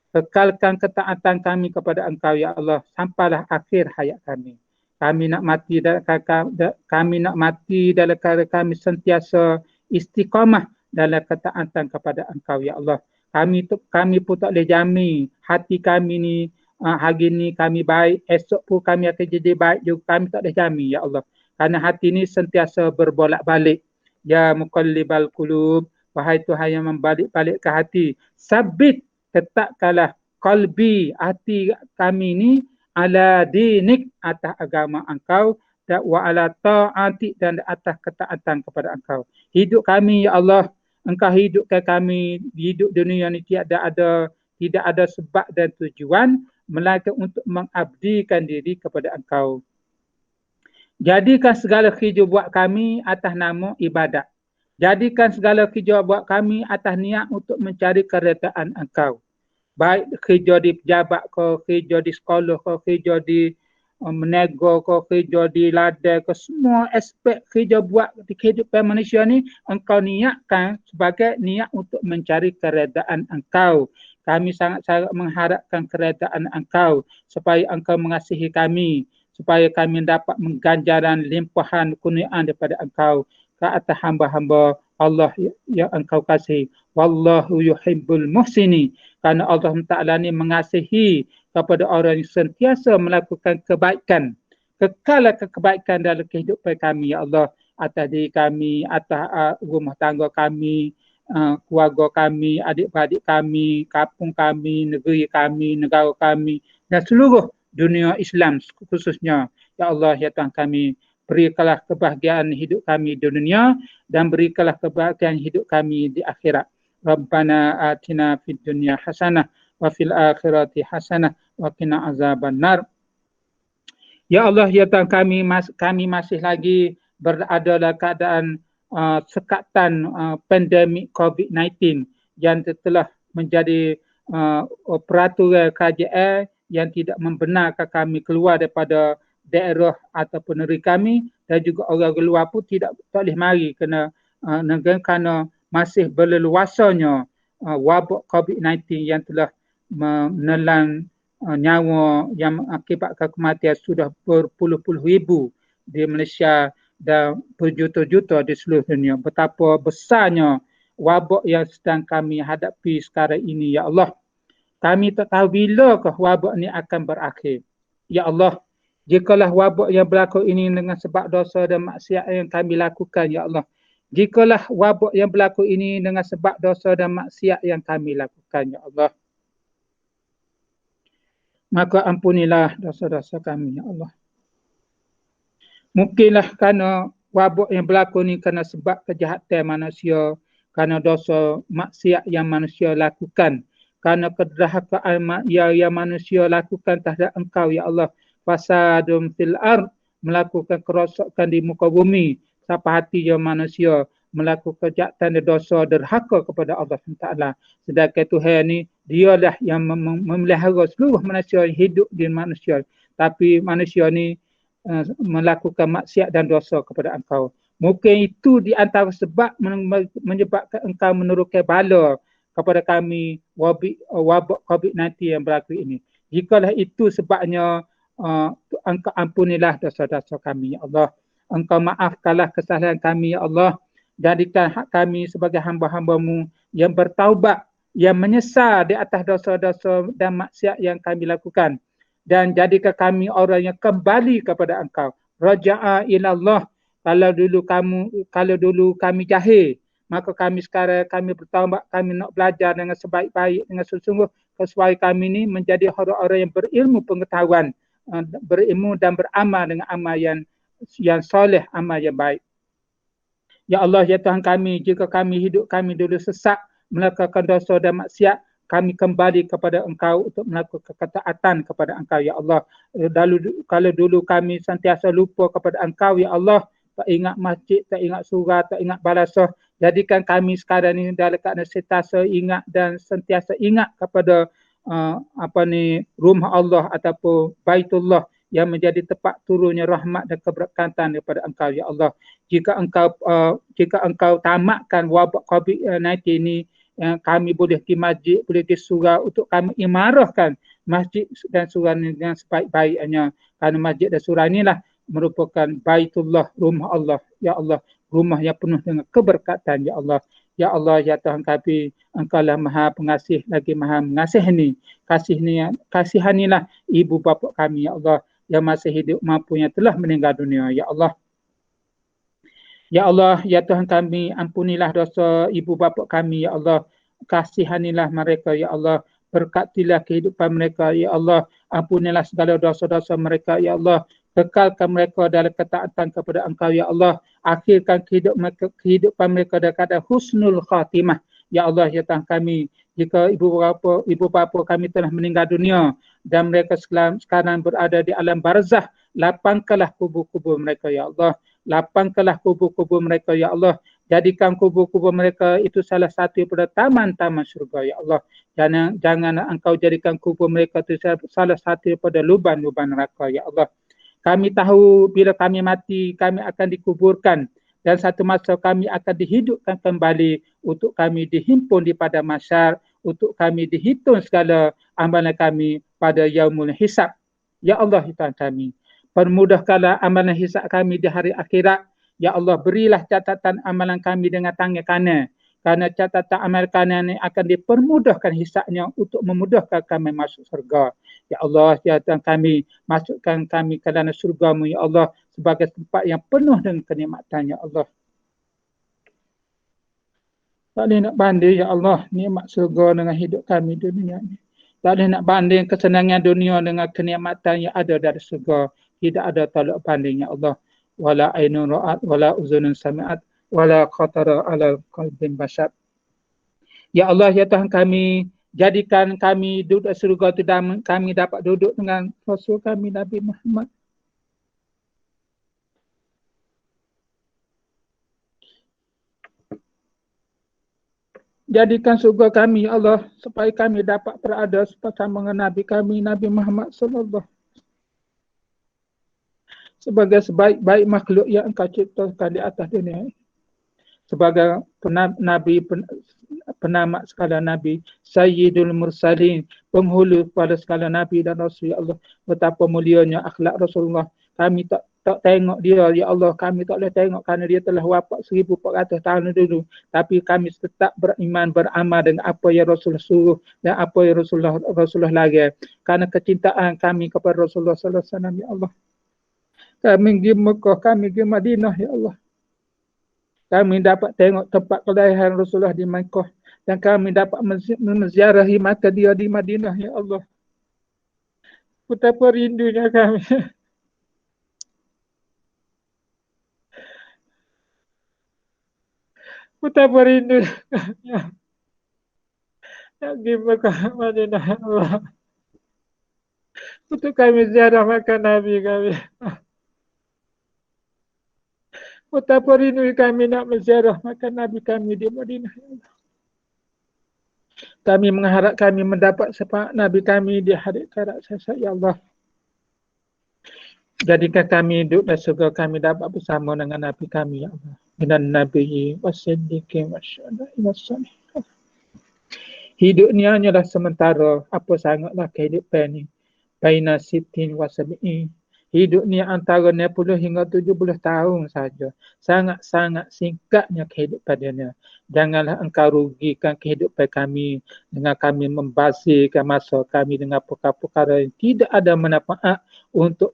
Kekalkan ketaatan kami kepada Engkau ya Allah sampailah akhir hayat kami. Kami nak mati dalam keadaan kami sentiasa istiqamah dalam ketaatan kepada Engkau ya Allah. Kami pun tak boleh jamin hati kami ni hari ni kami baik, esok pun kami akan jadi baik juga, kami tak boleh jamin ya Allah. Kerana hati ni sentiasa berbolak-balik. Ya muqallibal qulub, wahai Tuhan yang membalik-balik ke hati, sabit, tetapkanlah qalbi, hati kami ni ala dinik, atas agama Engkau, dan wa ala ta'atik, dan atas ketaatan kepada Engkau. Hidup kami ya Allah, Engkau hidupkan kami, hidup dunia ni tidak ada sebab dan tujuan melainkan untuk mengabdikan diri kepada Engkau. Jadikan segala kerja buat kami atas nama ibadat. Jadikan segala kerja buat kami atas niat untuk mencari keredaan Engkau. Baik kerja di pejabat ke, kerja di sekolah ke, kerja di menego ke, kerja di ladang ke, semua aspek kerja buat di kehidupan manusia ni Engkau niatkan sebagai niat untuk mencari keredaan Engkau. Kami sangat-sangat mengharapkan keredaan Engkau supaya Engkau mengasihi kami, supaya kami dapat mengganjaran limpahan kurniaan daripada Engkau ke atas hamba-hamba Allah yang Engkau kasihi. Wallahu yuhibbul muhsini. Kerana Allah Ta'ala ni mengasihi kepada orang yang sentiasa melakukan kebaikan. Kekalkan kebaikan dalam kehidupan kami ya Allah, atas diri kami, atas rumah tangga kami, keluarga kami, adik-beradik kami, kampung kami, negeri kami, negara kami, dan seluruh dunia Islam khususnya. Ya Allah, ya Tuhan kami, berikanlah kebahagiaan hidup kami di dunia dan berikanlah kebahagiaan hidup kami di akhirat. Rabbana atina fid dunya hasanah wa fil akhirati hasanah wa qina azabannar. Ya Allah, ya Tuhan kami masih lagi berada dalam keadaan sekatan pandemik COVID-19 yang telah menjadi peraturan kerajaan yang tidak membenarkan kami keluar daripada daerah ataupun negeri kami, dan juga orang luar pun tidak boleh mari kerana masih berleluasanya wabak COVID-19 yang telah menelan nyawa yang mengakibatkan kematian sudah berpuluh-puluh ribu di Malaysia dan berjuta-juta di seluruh dunia. Betapa besarnya wabak yang sedang kami hadapi sekarang ini ya Allah. Kami tak tahu bilakah wabak ini akan berakhir. Ya Allah, jikalau wabak yang berlaku ini dengan sebab dosa dan maksiat yang kami lakukan ya Allah, jikalau wabak yang berlaku ini dengan sebab dosa dan maksiat yang kami lakukan ya Allah, maka ampunilah dosa-dosa kami ya Allah. Mungkinlah kerana wabak yang berlaku ini kerana sebab kejahatan manusia, kerana dosa maksiat yang manusia lakukan, kerana kedurhakaan yang manusia lakukan terhadap Engkau ya Allah. Fasadun fil ard, melakukan kerosakan di muka bumi, sampai hati yang manusia melakukan kejahatan dan dosa derhaka kepada Allah Taala. Sedangkan Tuhan ni dialah yang memelihara seluruh manusia yang hidup di manusia. Tapi manusia ni melakukan maksiat dan dosa kepada engkau. Mungkin itu di antara sebab menyebabkan engkau menurunkan bala kepada kami wabak COVID-19 yang berlaku ini. Jikalau itu sebabnya, engkau ampunilah dosa-dosa kami, ya Allah. Engkau maafkanlah kesalahan kami, ya Allah. Jadikan kami sebagai hamba-hambamu yang bertaubat, yang menyesal di atas dosa-dosa dan maksiat yang kami lakukan. Dan jadikan kami orang yang kembali kepada engkau. Raja'a ilallah. Kalau dulu kami jahil, maka kami sekarang kami bertaubat, kami nak belajar dengan sebaik-baik, dengan sungguh-sungguh supaya kami ini menjadi orang-orang yang berilmu pengetahuan, berilmu dan beramal dengan amal yang soleh, amal yang baik. Ya Allah, ya Tuhan kami, jika hidup kami dulu sesat, melakukan dosa dan maksiat, kami kembali kepada Engkau untuk melakukan ketaatan kepada Engkau, ya Allah. Kalau dulu kami sentiasa lupa kepada Engkau, ya Allah, tak ingat masjid, tak ingat surah, tak ingat balasah. Jadikan kami sekarang ini dalam keadaan sentiasa ingat dan sentiasa ingat kepada rumah Allah ataupun Baitullah yang menjadi tempat turunnya rahmat dan keberkatan daripada Engkau, ya Allah. Jika Engkau tamatkan wabak COVID-19 ini, kami boleh di masjid, boleh di surau untuk kami imarahkan masjid dan surau ini dengan sebaik-baiknya. Kerana masjid dan surau inilah merupakan Baitullah, rumah Allah, ya Allah, rumah yang penuh dengan keberkatan, ya Allah. Ya Allah, ya Tuhan kami, Engkau lah Maha Pengasih lagi Maha Mengasihani. Kasihanilah ibu bapa kami, ya Allah, yang masih hidup mampu yang telah meninggal dunia, ya Allah. Ya Allah, ya Tuhan kami, ampunilah dosa ibu bapa kami, ya Allah. Kasihanilah mereka, ya Allah. Berkatilah kehidupan mereka, ya Allah. Ampunilah segala dosa-dosa mereka, ya Allah. Kekalkan mereka dalam ketaatan kepada Engkau, ya Allah. Akhirkan kehidupan mereka dalam keadaan husnul khatimah. Ya Allah, ya Tuhan kami, jika ibu bapa kami telah meninggal dunia dan mereka sekarang berada di alam barzah, lapangkanlah kubur-kubur mereka, ya Allah. Lapangkanlah kubur-kubur mereka, ya Allah. Jadikan kubur-kubur mereka itu salah satu daripada taman-taman syurga, ya Allah. Jangan Engkau jadikan kubur mereka itu salah satu daripada lubang-lubang neraka, ya Allah. Kami tahu bila kami mati, kami akan dikuburkan. Dan satu masa kami akan dihidupkan kembali untuk kami dihimpun di padang mahsyar, untuk kami dihitung segala amalan kami pada yaumul hisab. Ya Allah, Tuhan kami, permudahkanlah amalan hisab kami di hari akhirat. Ya Allah, berilah catatan amalan kami dengan tangan kanan. Kerana catatan amalan kanan ini akan dipermudahkan hisabnya untuk memudahkan kami masuk surga. Ya Allah, ya Tuhan kami, masukkan kami ke dalam surga-Mu, ya Allah, sebagai tempat yang penuh dengan kenikmatan, ya Allah. Tak boleh nak banding, ya Allah, nikmat surga dengan hidup kami di dunia ini. Tak boleh nak banding kesenangan dunia dengan kenikmatan yang ada dari surga. Tidak ada tolak banding, ya Allah. Wala ainun ra'at, wala uzunun sami'at, wala khatara ala qalbin bashar. Ya Allah, ya Tuhan kami, jadikan kami duduk di surga itu dan kami dapat duduk dengan Rasul kami Nabi Muhammad. Jadikan surga kami, ya Allah, supaya kami dapat berada bersama dengan Nabi kami, Nabi Muhammad sallallahu sebagai sebaik-baik makhluk yang Engkau ciptakan di atas dunia. Sebagai Nabi, penamat segala Nabi, Sayyidul Mursalin, penghulu pada segala Nabi dan Rasul, ya Allah. Betapa mulianya akhlak Rasulullah. Kami tak tengok dia, ya Allah. Kami tak boleh tengok kerana dia telah wafat 1400 tahun dulu. Tapi kami tetap beriman, beramal dengan apa yang Rasulullah suruh dan apa yang Rasulullah larang. Kerana kecintaan kami kepada Rasulullah sallallahu alaihi wasallam, ya Allah. Kami pergi Mekah, kami pergi Madinah, ya Allah. Kami dapat tengok tempat kelahiran Rasulullah di Mekah. Dan kami dapat menziarahi makam dia di Madinah, ya Allah. Betapa rindunya kami. Betapa rindunya kami. Nak pergi Mekah, Madinah, ya Allah. Untuk kami ziarah makam Nabi kami. Betapa rindu kami nak menziarah makam Nabi kami di Madinah, ya Allah. Kami mengharap kami mendapat syafaat Nabi kami di hari akhirat, ya Allah. Jadikan kami hidup dan surga kami dapat bersama dengan Nabi kami, ya Allah. Dengan Nabi wasiddiqin wasyuhada'i wassalihin. Hidup ni hanyalah sementara. Apa sangatlah kehidupan ni. Baina sittin wa sab'in. Hidup ni antara 60 hingga 70 tahun saja. Sangat-sangat singkatnya kehidupan dia. Janganlah engkau rugikan kehidupan kami dengan kami membazirkan masa kami dengan perkara-perkara yang tidak ada manfaat untuk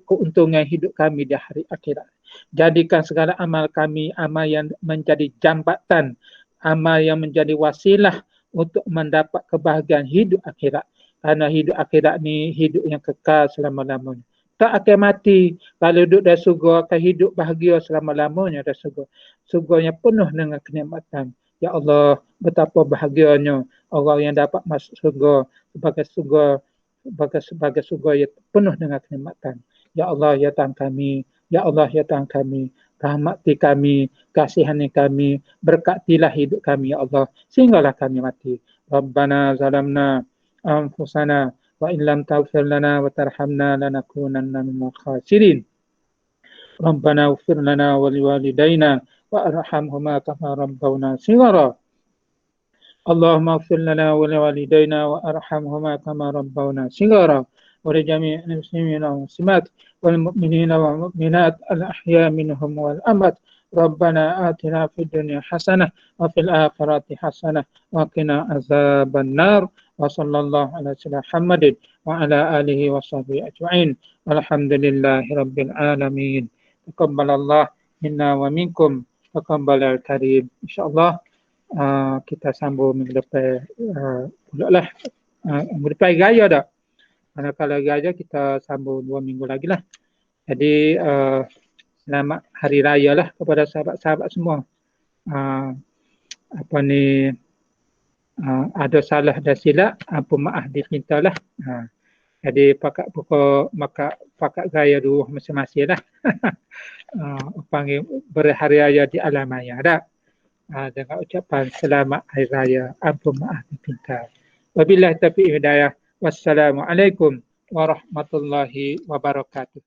keuntungan hidup kami di hari akhirat. Jadikan segala amal kami amal yang menjadi jambatan, amal yang menjadi wasilah untuk mendapat kebahagiaan hidup akhirat. Karena hidup akhirat ni hidup yang kekal selama-lamanya. Tak akan mati. Kalau duduk dalam surga akan hidup bahagia selama-lamanya dalam surga. Surganya penuh dengan kenikmatan. Ya Allah, betapa bahagianya orang yang dapat masuk surga sebagai surga yang penuh dengan kenikmatan. Ya Allah, ya Tuhan kami. Ya Allah, ya Tuhan kami. Rahmati kami, kasihani kami, berkatilah hidup kami ya Allah, sehinggalah kami mati. Rabbana zalamna anfusana wa illam taghfir lana wa tarhamna lanakunanna minal khasirin. Rabbana ighfir lana wa liwalidayna wa arhamhuma kama rabbawna shighara. Allahumma ighfir lana wa liwalidayna wa arhamhuma kama rabbawna shighara. ولجميع المسلمين والمسلمات والمؤمنين والمؤمنات الأحياء منهم والأموات ربنا آتنا في الدنيا حسنة وفي الآخرة حسنة وقنا عذاب النار وصلى الله على سيدنا محمد وعلى آله وصحبه أجمعين والحمد لله رب العالمين تقبل الله منا ومنكم تقبل الكريم إن شاء الله kita sambung minggu depan pula lah minggu depan raya dah. Kalau raya kita sambung 2 minggu lagi lah. Jadi selamat hari raya lah kepada sahabat-sahabat semua. Ada salah dan silap, apa maaf diminta lah. Jadi pakat raya dulu masing-masing lah. Panggil berhari raya di alam maya dah. Dengan ucapan selamat hari raya, apa maaf diminta. Wabillahi taufiq hidayah. Wassalamualaikum warahmatullahi wabarakatuh.